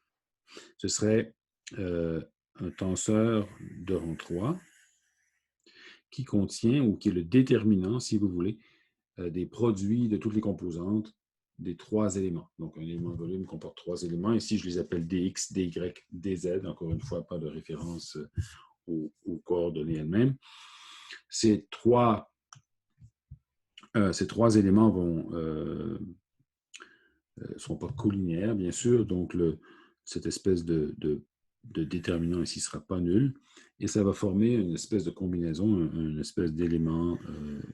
Ce serait un tenseur de rang 3 qui contient, ou qui est le déterminant, si vous voulez, des produits de toutes les composantes des 3 éléments. Donc, un élément de volume comporte 3 éléments. Ici, je les appelle dx, dy, dz. Encore une fois, pas de référence aux coordonnées elles-mêmes. Ces trois éléments ne sont pas collinéaires, bien sûr. Donc, cette espèce de déterminant ici ne sera pas nul. Et ça va former une espèce de combinaison, une espèce d'élément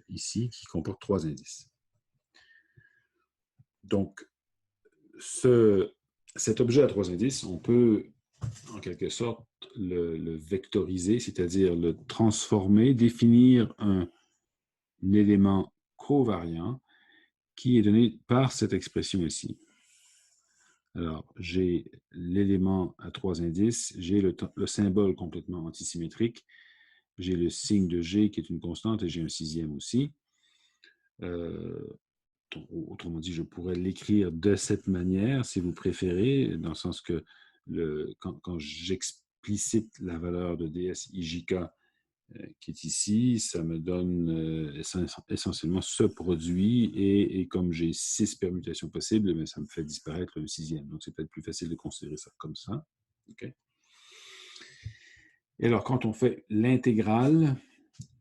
ici qui comporte 3 indices. Donc, cet objet à trois indices, on peut en quelque sorte le vectoriser, c'est-à-dire le transformer, définir un élément covariant qui est donné par cette expression ici. Alors, j'ai l'élément à trois indices, j'ai le symbole complètement antisymétrique, j'ai le signe de G qui est une constante et j'ai un sixième aussi. Autrement dit, je pourrais l'écrire de cette manière, si vous préférez, dans le sens que quand j'explicite la valeur de ds ijk qui est ici, ça me donne essentiellement ce produit, et comme j'ai 6 permutations possibles, mais ça me fait disparaître un sixième. Donc, c'est peut-être plus facile de considérer ça comme ça. Okay. Et alors, quand on fait l'intégrale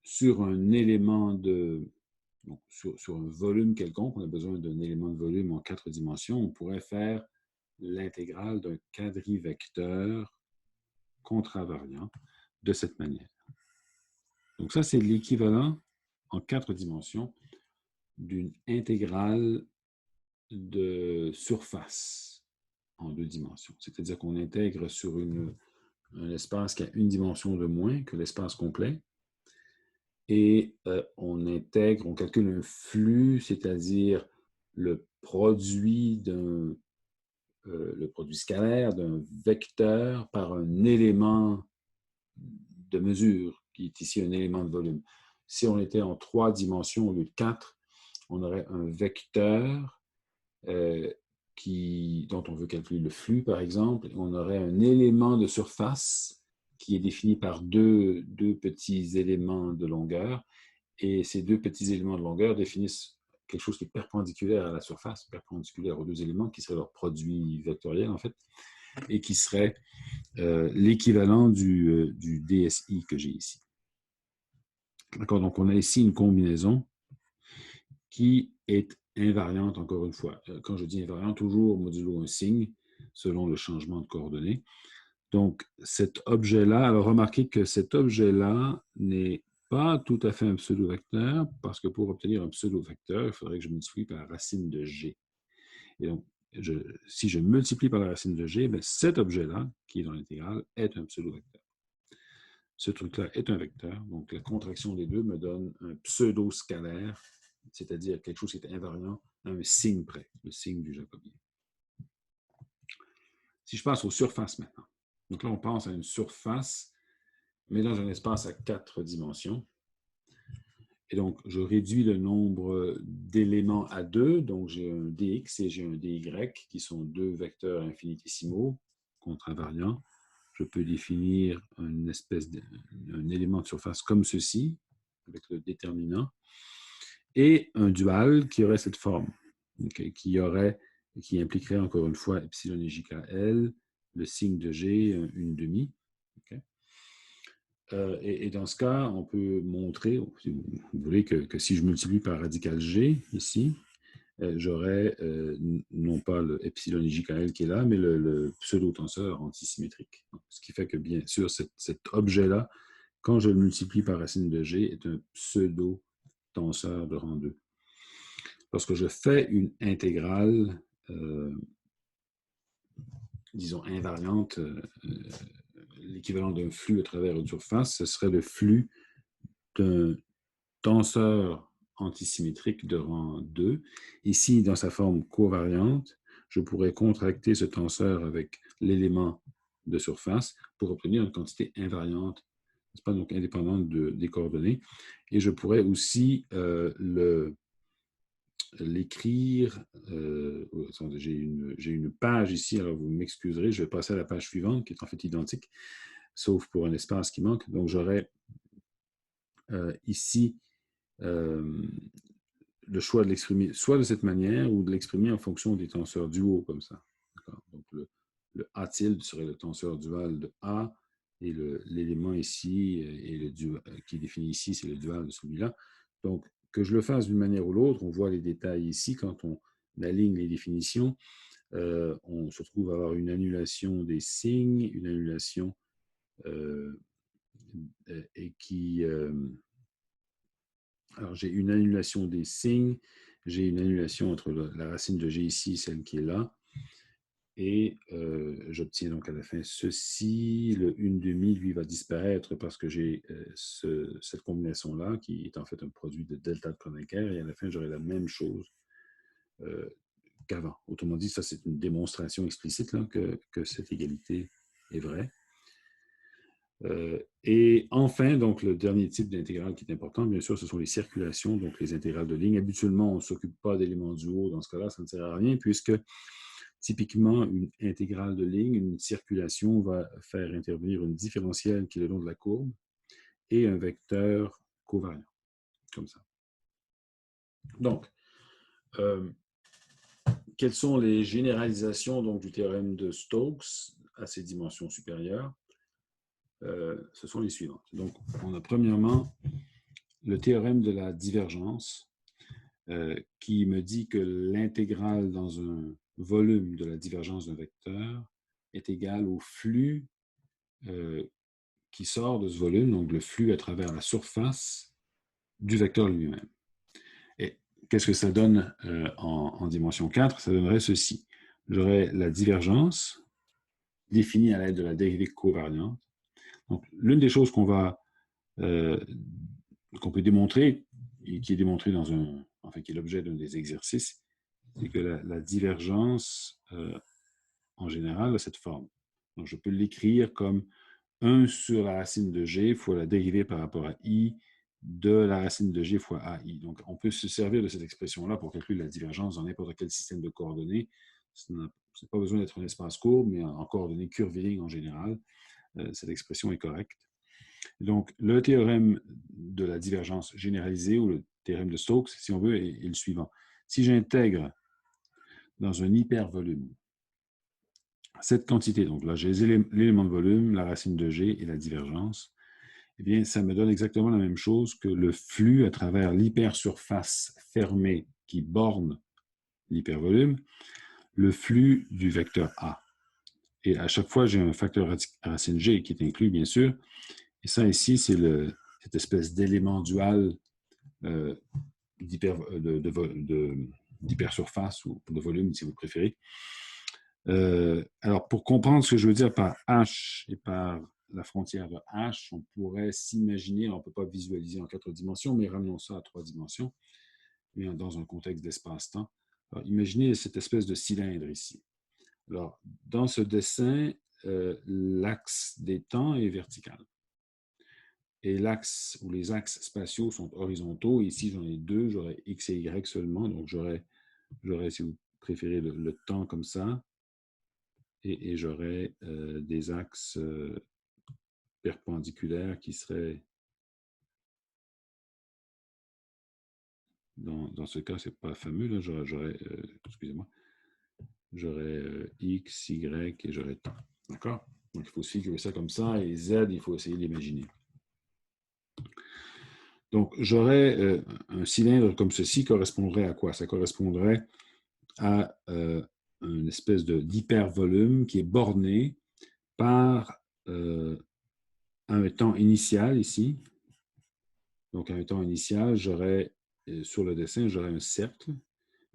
sur un élément donc, sur un volume quelconque, on a besoin d'un élément de volume en 4 dimensions, on pourrait faire l'intégrale d'un quadrivecteur contravariant de cette manière. Donc ça, c'est l'équivalent en 4 dimensions d'une intégrale de surface en 2 dimensions. C'est-à-dire qu'on intègre sur un espace qui a une dimension de moins que l'espace complet, et on calcule un flux, c'est-à-dire le produit scalaire d'un vecteur par un élément de mesure, qui est ici un élément de volume. Si on était en 3 dimensions au lieu de 4, on aurait un vecteur dont on veut calculer le flux, par exemple. On aurait un élément de surface qui est défini par deux petits éléments de longueur. Et ces deux petits éléments de longueur définissent quelque chose qui est perpendiculaire à la surface, perpendiculaire aux deux éléments, qui serait leur produit vectoriel, en fait, et qui serait l'équivalent du DSI que j'ai ici. D'accord, donc on a ici une combinaison qui est invariante, encore une fois. Quand je dis invariante, toujours modulo un signe, selon le changement de coordonnées. Donc, cet objet-là, alors remarquez que cet objet-là n'est pas tout à fait un pseudo-vecteur, parce que pour obtenir un pseudo-vecteur, il faudrait que je multiplie par la racine de G. Et donc, si je multiplie par la racine de G, bien, cet objet-là, qui est dans l'intégrale, est un pseudo-vecteur. Ce truc-là est un vecteur, donc la contraction des deux me donne un pseudo-scalaire, c'est-à-dire quelque chose qui est invariant à un signe près, le signe du jacobien. Si je passe aux surfaces maintenant, donc là on pense à une surface, mais dans un espace à 4 dimensions. Et donc, je réduis le nombre d'éléments à 2, donc j'ai un dx et j'ai un dy, qui sont deux vecteurs infinitésimaux contravariants. Je peux définir un élément de surface comme ceci, avec le déterminant, et un dual qui aurait cette forme, okay, qui impliquerait encore une fois epsilon et jkl, le signe de G, une demi. Okay. Et dans ce cas, on peut montrer, si vous voulez, que si je multiplie par radical G ici, j'aurai non pas le epsilon et jkl qui est là, mais le pseudo-tenseur antisymétrique. Donc, ce qui fait que, bien sûr, cet objet-là, quand je le multiplie par racine de G, est un pseudo-tenseur de rang 2. Lorsque je fais une intégrale, disons, invariante, l'équivalent d'un flux à travers une surface, ce serait le flux d'un tenseur antisymétrique de rang 2. Ici, dans sa forme covariante, je pourrais contracter ce tenseur avec l'élément de surface pour obtenir une quantité invariante, n'est-ce pas, donc indépendante des coordonnées. Et je pourrais aussi l'écrire. J'ai une page ici, alors vous m'excuserez, je vais passer à la page suivante, qui est en fait identique, sauf pour un espace qui manque. Donc, j'aurai ici le choix de l'exprimer soit de cette manière ou de l'exprimer en fonction des tenseurs duaux, comme ça. Donc, le A tilde serait le tenseur dual de A, et l'élément ici et qui est défini ici, c'est le dual de celui-là. Donc, que je le fasse d'une manière ou l'autre, on voit les détails ici. Quand on aligne les définitions, on se retrouve à avoir une annulation des signes, une annulation et qui... alors, j'ai une annulation des signes j'ai une annulation entre la racine de g ici, celle qui est là, et j'obtiens donc à la fin ceci. Le 1/2, lui, va disparaître parce que j'ai cette combinaison-là, qui est en fait un produit de delta de Kronecker, et à la fin, j'aurai la même chose qu'avant. Autrement dit, ça, c'est une démonstration explicite là, que cette égalité est vraie. Et enfin, donc, le dernier type d'intégrale qui est important, bien sûr, ce sont les circulations, donc les intégrales de ligne. Habituellement, on ne s'occupe pas d'éléments du haut. Dans ce cas-là, ça ne sert à rien, puisque typiquement, une intégrale de ligne, une circulation va faire intervenir une différentielle qui est le long de la courbe et un vecteur covariant, comme ça. Donc, quelles sont les généralisations donc, du théorème de Stokes à ses dimensions supérieures? Ce sont les suivantes. Donc, on a premièrement le théorème de la divergence qui me dit que l'intégrale dans un volume de la divergence d'un vecteur est égale au flux qui sort de ce volume, donc le flux à travers la surface du vecteur lui-même. Et qu'est-ce que ça donne en dimension 4? Ça donnerait ceci. J'aurais la divergence définie à l'aide de la dérivée covariante. Donc, l'une des choses qu'on peut démontrer, et qui est démontrée dans qui est l'objet d'un des exercices, c'est que la divergence, en général, a cette forme. Donc, je peux l'écrire comme 1 sur la racine de g fois la dérivée par rapport à i de la racine de g fois ai. Donc, on peut se servir de cette expression-là pour calculer la divergence dans n'importe quel système de coordonnées. Ça n'a pas besoin d'être un espace courbe, mais en coordonnées curviligne en général. Cette expression est correcte. Donc, le théorème de la divergence généralisée, ou le théorème de Stokes, si on veut, est le suivant. Si j'intègre dans un hypervolume cette quantité, donc là, j'ai l'élément de volume, la racine de g et la divergence, eh bien, ça me donne exactement la même chose que le flux à travers l'hypersurface fermée qui borne l'hypervolume, le flux du vecteur A. Et à chaque fois, j'ai un facteur racine g qui est inclus, bien sûr. Et ça, ici, c'est cette espèce d'élément dual d'hypersurface ou de volume, si vous préférez. Alors, pour comprendre ce que je veux dire par H et par la frontière de H, on pourrait s'imaginer, on ne peut pas visualiser en 4 dimensions, mais ramenons ça à 3 dimensions, mais dans un contexte d'espace-temps. Alors, imaginez cette espèce de cylindre ici. Alors, dans ce dessin, l'axe des temps est vertical. Et l'axe ou les axes spatiaux sont horizontaux. Ici, j'en ai 2, j'aurai X et Y seulement. Donc, j'aurai, si vous préférez, le temps comme ça. Et j'aurai des axes perpendiculaires qui seraient, dans ce cas, c'est pas fameux, là, j'aurais, excusez-moi, j'aurais X, Y et j'aurais temps. D'accord? Donc, il faut se figurer ça comme ça, et Z, il faut essayer d'imaginer. Donc, j'aurais un cylindre comme ceci correspondrait à quoi? Ça correspondrait à une espèce d'hypervolume qui est borné par un temps initial ici. Donc, à un temps initial, j'aurais, sur le dessin, j'aurais un cercle.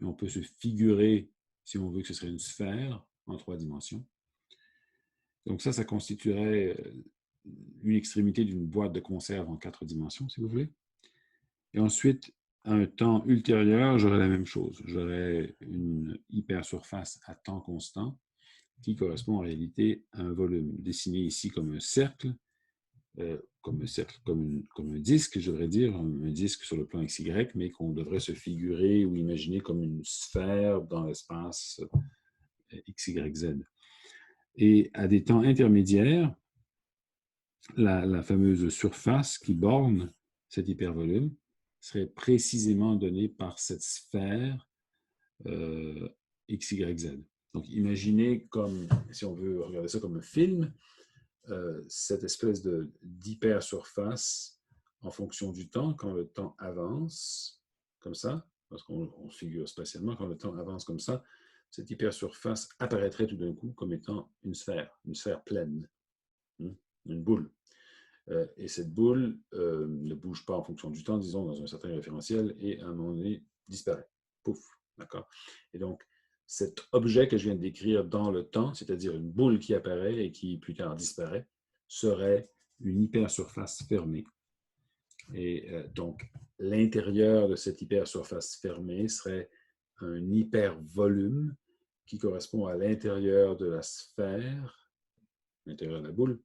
Et on peut se figurer, si on veut, que ce serait une sphère en 3 dimensions. Donc ça constituerait une extrémité d'une boîte de conserve en 4 dimensions, si vous voulez. Et ensuite, à un temps ultérieur, j'aurais la même chose. J'aurais une hypersurface à temps constant qui correspond en réalité à un volume dessiné ici comme un cercle, comme un disque, je devrais dire, un disque sur le plan XY, mais qu'on devrait se figurer ou imaginer comme une sphère dans l'espace XYZ. Et à des temps intermédiaires, la fameuse surface qui borne cet hypervolume serait précisément donnée par cette sphère XYZ. Donc, imaginez comme, si on veut regarder ça comme un film, cette espèce d'hypersurface en fonction du temps, quand le temps avance, comme ça, parce qu'on figure spatialement, quand le temps avance comme ça, cette hypersurface apparaîtrait tout d'un coup comme étant une sphère pleine, une boule. Et cette boule ne bouge pas en fonction du temps, disons, dans un certain référentiel, et à un moment donné, disparaît. pouf, d'accord? Et donc, cet objet que je viens de décrire dans le temps, c'est-à-dire une boule qui apparaît et qui plus tard disparaît, serait une hypersurface fermée. Et donc, l'intérieur de cette hypersurface fermée serait un hypervolume qui correspond à l'intérieur de la sphère, l'intérieur de la boule,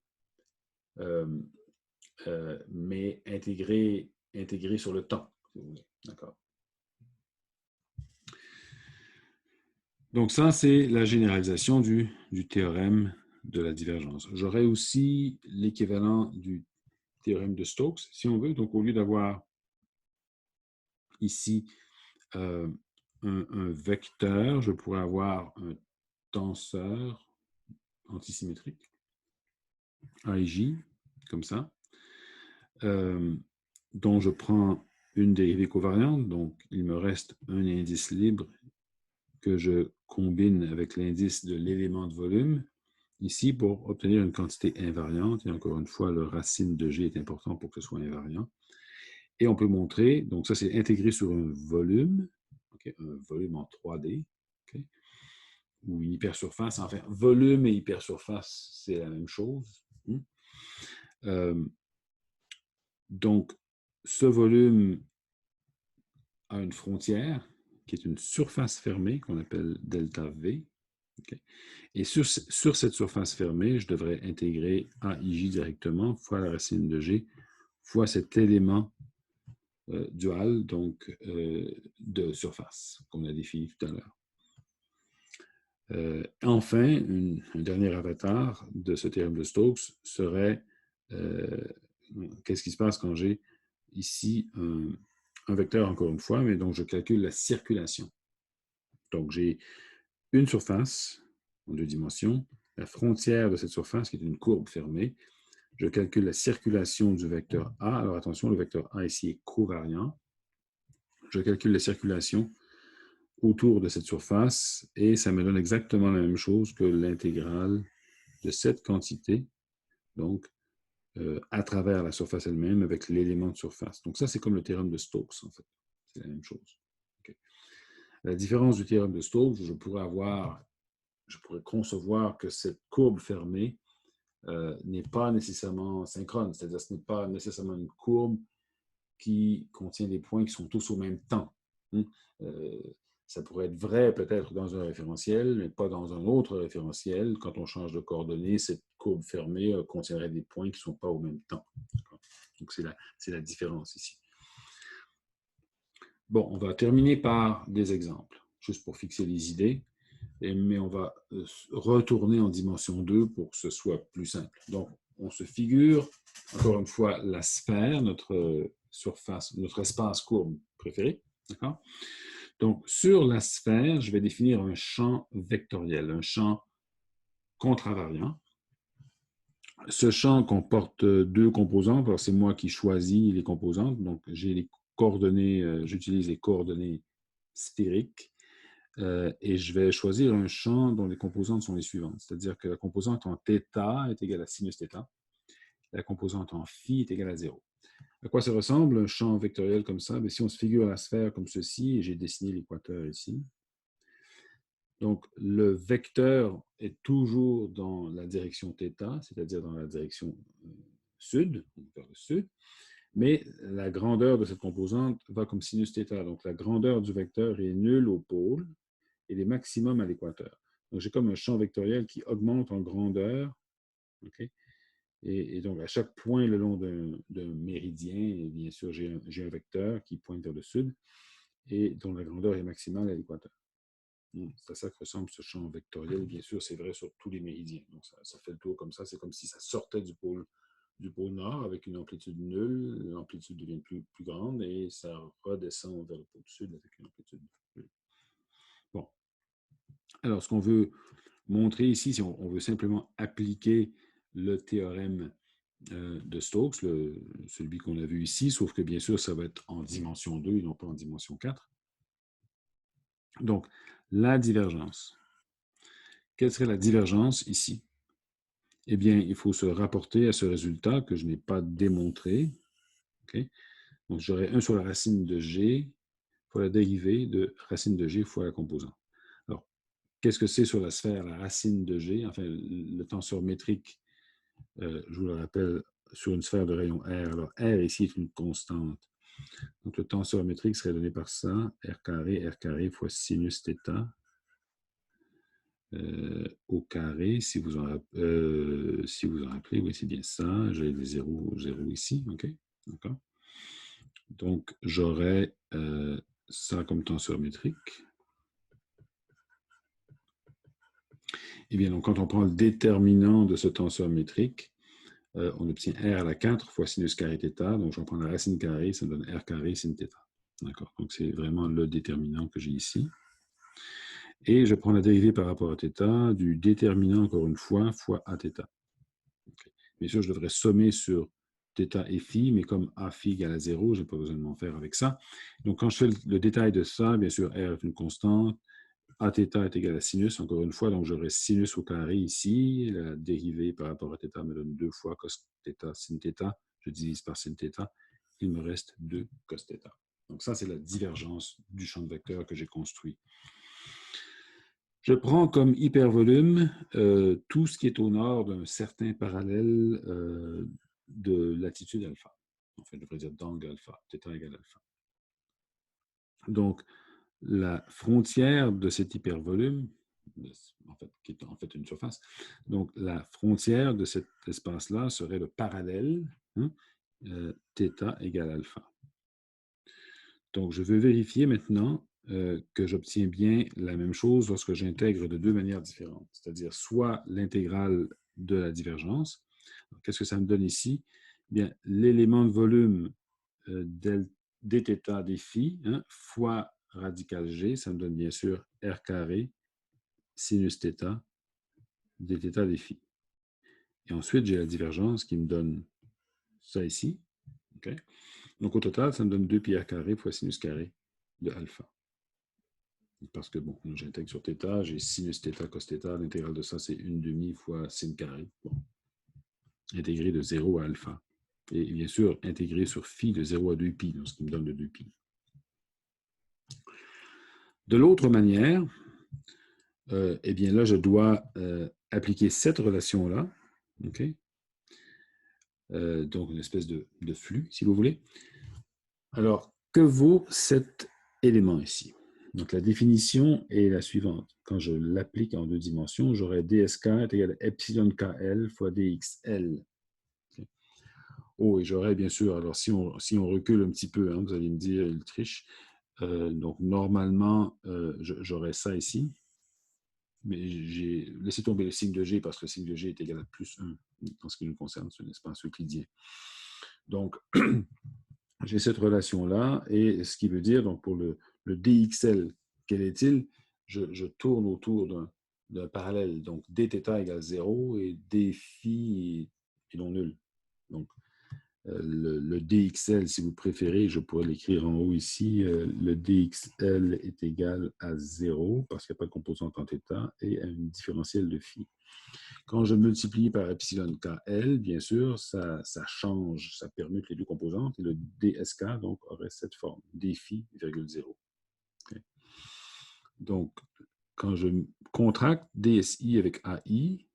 mais intégré sur le temps, si vous voulez. D'accord? Donc ça, c'est la généralisation du théorème de la divergence. J'aurais aussi l'équivalent du théorème de Stokes, si on veut. Donc, au lieu d'avoir ici un vecteur, je pourrais avoir un tenseur antisymétrique, AJ, comme ça, dont je prends une dérivée covariante. Donc, il me reste un indice libre que je combine avec l'indice de l'élément de volume, ici, pour obtenir une quantité invariante. Et encore une fois, le racine de G est important pour que ce soit invariant. Et on peut montrer, donc ça c'est intégré sur un volume, okay, un volume en 3D, okay, ou une hypersurface. Enfin, volume et hypersurface, c'est la même chose. Donc, ce volume a une frontière qui est une surface fermée qu'on appelle delta V. Okay. Et sur cette surface fermée, je devrais intégrer AIJ directement fois la racine de G fois cet élément dual, donc de surface qu'on a défini tout à l'heure. Enfin, un dernier avatar de ce théorème de Stokes serait qu'est-ce qui se passe quand j'ai ici un vecteur, encore une fois, mais donc je calcule la circulation. Donc j'ai une surface en 2 dimensions, la frontière de cette surface qui est une courbe fermée. Je calcule la circulation du vecteur A. Alors attention, le vecteur A ici est covariant. Je calcule la circulation autour de cette surface et ça me donne exactement la même chose que l'intégrale de cette quantité, donc à travers la surface elle-même avec l'élément de surface. Donc ça, c'est comme le théorème de Stokes, en fait. C'est la même chose. Okay. La différence du théorème de Stokes, je pourrais concevoir que cette courbe fermée n'est pas nécessairement synchrone, c'est-à-dire que ce n'est pas nécessairement une courbe qui contient des points qui sont tous au même temps. Ça pourrait être vrai peut-être dans un référentiel, mais pas dans un autre référentiel. Quand on change de coordonnées, cette courbe fermée contiendrait des points qui ne sont pas au même temps. Donc c'est la différence ici. Bon, on va terminer par des exemples, juste pour fixer les idées, mais on va retourner en dimension 2 pour que ce soit plus simple. Donc, on se figure, encore une fois, la sphère, notre surface, notre espace courbe préféré. D'accord? Donc, sur la sphère, je vais définir un champ vectoriel, un champ contravariant. Ce champ comporte 2 composantes. Alors, c'est moi qui choisis les composantes. Donc, j'ai les coordonnées, j'utilise les coordonnées sphériques. Et je vais choisir un champ dont les composantes sont les suivantes. C'est-à-dire que la composante en θ est égale à sinus θ. La composante en phi est égale à 0. À quoi ça ressemble un champ vectoriel comme ça? Bien, si on se figure la sphère comme ceci, et j'ai dessiné l'équateur ici, donc le vecteur est toujours dans la direction θ, c'est-à-dire dans la direction sud, vers le sud, mais la grandeur de cette composante va comme sinus θ. Donc la grandeur du vecteur est nulle au pôle et les maximums à l'équateur. Donc j'ai comme un champ vectoriel qui augmente en grandeur, okay? Et donc, à chaque point le long d'un méridien, et bien sûr, j'ai un vecteur qui pointe vers le sud et dont la grandeur est maximale à l'équateur. C'est à ça que ressemble ce champ vectoriel. Bien sûr, c'est vrai sur tous les méridiens. Donc, ça fait le tour comme ça. C'est comme si ça sortait du pôle nord avec une amplitude nulle. L'amplitude devient plus grande et ça redescend vers le pôle sud avec une amplitude nulle. Bon. Alors, ce qu'on veut montrer ici, si on veut simplement appliquer le théorème de Stokes, celui qu'on a vu ici, sauf que bien sûr, ça va être en dimension 2 et non pas en dimension 4. Donc, la divergence. Quelle serait la divergence ici? Eh bien, il faut se rapporter à ce résultat que je n'ai pas démontré. Okay? Donc, j'aurai 1 sur la racine de G fois la dérivée de racine de g fois la composante. Alors, qu'est-ce que c'est sur la sphère, la racine de g? Enfin, le tenseur métrique, je vous le rappelle, sur une sphère de rayon R. Alors, R ici est une constante. Donc, le tenseur métrique serait donné par ça, R carré fois sinus θ au carré, si vous en rappelez, oui, c'est bien ça. J'ai des 0 ici, OK? D'accord? Donc, j'aurais ça comme tenseur métrique. Et bien, donc, quand on prend le déterminant de ce tenseur métrique, on obtient R à la 4 fois sinus carré θ. Donc, je vais prendre la racine carrée, ça me donne R carré sin θ. D'accord? Donc, c'est vraiment le déterminant que j'ai ici. Et je prends la dérivée par rapport à θ du déterminant, encore une fois, fois Aθ. Okay. Bien sûr, je devrais sommer sur θ et phi, mais comme A phi égale à 0, je n'ai pas besoin de m'en faire avec ça. Donc, quand je fais le détail de ça, bien sûr, R est une constante, Aθ est égal à sinus, encore une fois, donc j'aurai sinus au carré ici, la dérivée par rapport à θ me donne 2 fois cos θ sin θ, je divise par sin θ, il me reste 2 cos θ. Donc ça, c'est la divergence du champ de vecteurs que j'ai construit. Je prends comme hypervolume tout ce qui est au nord d'un certain parallèle de latitude alpha. En fait, je devrais dire d'angle alpha, θ égale alpha. Donc, la frontière de cet hypervolume, qui est en fait une surface, donc la frontière de cet espace-là serait le parallèle, θ égale alpha. Donc, je veux vérifier maintenant que j'obtiens bien la même chose lorsque j'intègre de deux manières différentes, c'est-à-dire soit l'intégrale de la divergence. Qu'est-ce que ça me donne ici? Bien, l'élément de volume dθ dφ fois radical g, ça me donne bien sûr r carré sinus θ dθ dφ. Et ensuite, j'ai la divergence qui me donne ça ici. Okay? Donc, au total, ça me donne 2πr carré fois sinus carré de alpha. Parce que, bon, j'intègre sur θ, j'ai sinus θ cos θ, l'intégrale de ça, c'est 1/2 fois sin carré. Bon. Intégré de 0 à alpha. Et bien sûr, intégré sur phi de 0 à 2π, donc ce qui me donne de 2π. De l'autre manière, eh bien là, je dois appliquer cette relation-là, okay? Donc une espèce de flux, si vous voulez. Alors, que vaut cet élément ici? Donc, la définition est la suivante. Quand je l'applique en deux dimensions, j'aurai dsk est égal à epsilon kl fois dxl. Okay. Oh, et j'aurai bien sûr, alors si on recule un petit peu, vous allez me dire, il triche. Donc, normalement, j'aurai ça ici. Mais j'ai laissé tomber le signe de g parce que le signe de g est égal à plus 1 en ce qui nous concerne, c'est un espace euclidien. Donc, j'ai cette relation-là, et ce qui veut dire, donc pour le dxl, quel est-il? Je tourne autour d'un parallèle, donc dθ égale 0 et dφ est non nul. Donc, le dxl, si vous préférez, je pourrais l'écrire en haut ici, le dxl est égal à 0 parce qu'il n'y a pas de composante en θ et à une différentielle de phi. Quand je multiplie par epsilon kl, bien sûr, ça change, ça permute les deux composantes, et le dsk donc aurait cette forme, dφ, virgule 0. Okay. Donc, quand je contracte dsi avec ai,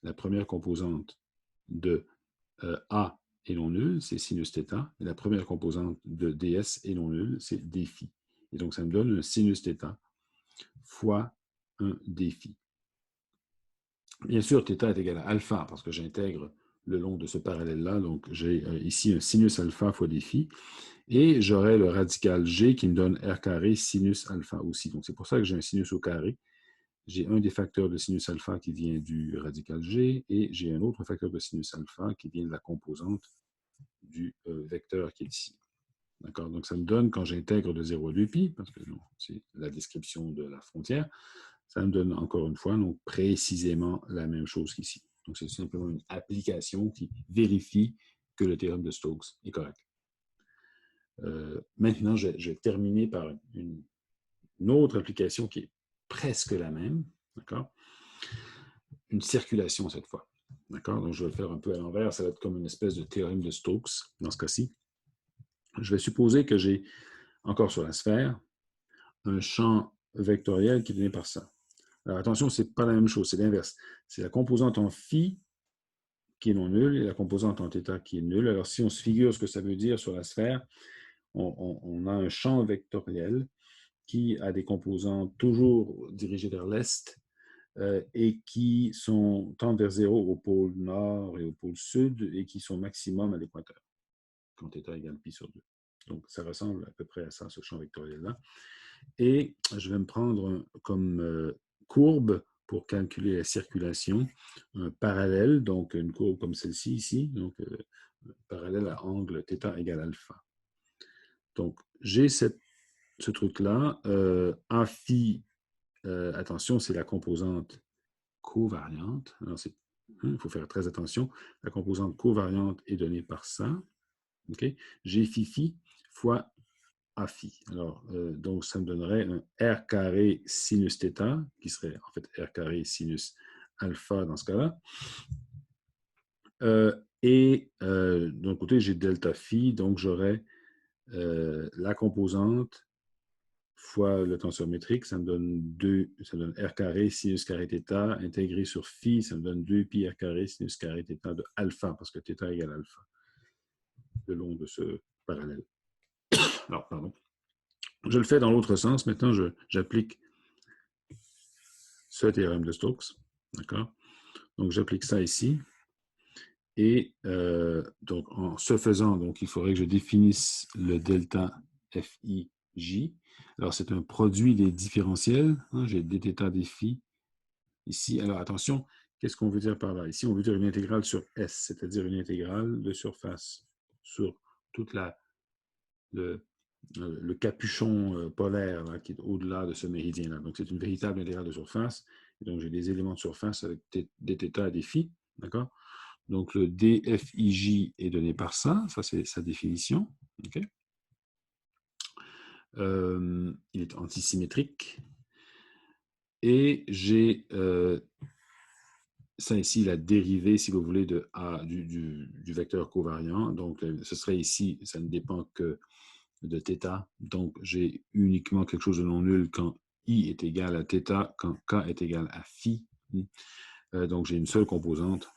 la première composante de a est non nulle, c'est sinus θ, et la première composante de ds est non nulle, c'est dφ. Et donc, ça me donne un sinus θ fois un dφ. Bien sûr, θ est égal à alpha parce que j'intègre le long de ce parallèle-là. Donc, j'ai ici un sinus alpha fois dφ. Et j'aurai le radical g qui me donne r carré sinus alpha aussi. Donc, c'est pour ça que j'ai un sinus au carré. J'ai un des facteurs de sinus alpha qui vient du radical g et j'ai un autre facteur de sinus alpha qui vient de la composante du vecteur qui est ici. D'accord? Donc, ça me donne, quand j'intègre de 0 à 2π, parce que c'est la description de la frontière, ça me donne encore une fois donc, précisément la même chose qu'ici. Donc, c'est simplement une application qui vérifie que le théorème de Stokes est correct. Maintenant, je vais terminer par une autre application qui est presque la même. D'accord? Une circulation cette fois. D'accord? Donc, je vais le faire un peu à l'envers. Ça va être comme une espèce de théorème de Stokes dans ce cas-ci. Je vais supposer que j'ai, encore sur la sphère, un champ vectoriel qui est donné par ça. Alors attention, ce n'est pas la même chose, c'est l'inverse. C'est la composante en phi qui est non nulle et la composante en θ qui est nulle. Alors si on se figure ce que ça veut dire sur la sphère, on a un champ vectoriel qui a des composantes toujours dirigées vers l'est et qui tendent vers 0 au pôle nord et au pôle sud et qui sont maximum à l'équateur, quand θ égale pi sur 2. Donc ça ressemble à peu près à ça, ce champ vectoriel-là. Et je vais me prendre comme courbe pour calculer la circulation, un parallèle, donc une courbe comme celle-ci ici, donc parallèle à angle θ égale alpha. Donc j'ai ce truc-là, A phi, attention, c'est la composante covariante. Alors il faut faire très attention. La composante covariante est donnée par ça. Okay? G phi phi fois A phi. Alors, donc, ça me donnerait un R carré sinus θ, qui serait en fait R carré sinus alpha dans ce cas-là. Et d'un côté, j'ai delta phi, donc j'aurais la composante fois le tenseur métrique, ça me donne R carré sinus carré θ, intégré sur phi, ça me donne 2 pi R carré sinus carré θ de alpha, parce que θ égale alpha, le long de ce parallèle. Alors, pardon. Je le fais dans l'autre sens. Maintenant, j'applique ce théorème de Stokes. D'accord? Donc, j'applique ça ici. Et donc, en ce faisant, donc, il faudrait que je définisse le delta Fij. Alors, c'est un produit des différentiels. Hein, j'ai dθ des phi ici. Alors, attention, qu'est-ce qu'on veut dire par là? Ici, on veut dire une intégrale sur S, c'est-à-dire une intégrale de surface sur toute le capuchon polaire là, qui est au-delà de ce méridien-là. Donc, c'est une véritable intégrale de surface. Et donc, j'ai des éléments de surface avec des θ et des phi. D'accord? Donc, le dFij est donné par ça. Ça, c'est sa définition. Okay? Il est antisymétrique. Et j'ai ça ici, la dérivée, si vous voulez, de A, du vecteur covariant. Donc, ce serait ici, ça ne dépend que de θ. Donc, j'ai uniquement quelque chose de non nul quand I est égal à θ, quand K est égal à phi. Donc, j'ai une seule composante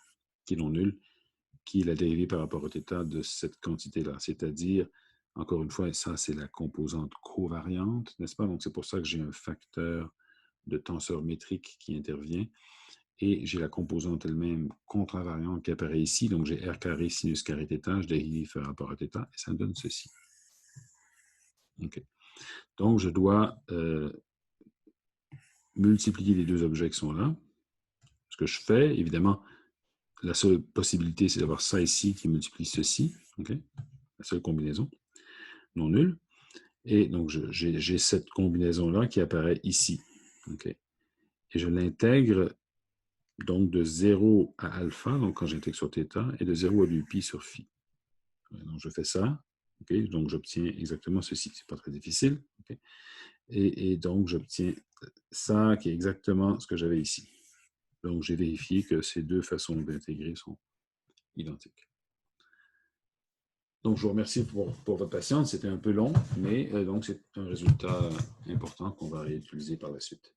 qui est non nulle, qui est la dérivée par rapport à θ de cette quantité-là. C'est-à-dire, encore une fois, ça, c'est la composante covariante, n'est-ce pas? Donc, c'est pour ça que j'ai un facteur de tenseur métrique qui intervient. Et j'ai la composante elle-même contravariante qui apparaît ici. Donc, j'ai R carré sinus carré θ, je dérive par rapport à θ, et ça me donne ceci. Okay. Donc, je dois multiplier les deux objets qui sont là. Ce que je fais, évidemment, la seule possibilité, c'est d'avoir ça ici qui multiplie ceci. Okay. La seule combinaison, non nulle. Et donc, j'ai cette combinaison-là qui apparaît ici. Okay. Et je l'intègre donc de 0 à alpha, donc quand j'intègre sur θ, et de 0 à du pi sur phi. Donc, je fais ça. Okay. Donc, j'obtiens exactement ceci. Ce n'est pas très difficile. Okay. Et donc, j'obtiens ça qui est exactement ce que j'avais ici. Donc, j'ai vérifié que ces deux façons d'intégrer sont identiques. Donc, je vous remercie pour votre patience. C'était un peu long, mais donc c'est un résultat important qu'on va réutiliser par la suite.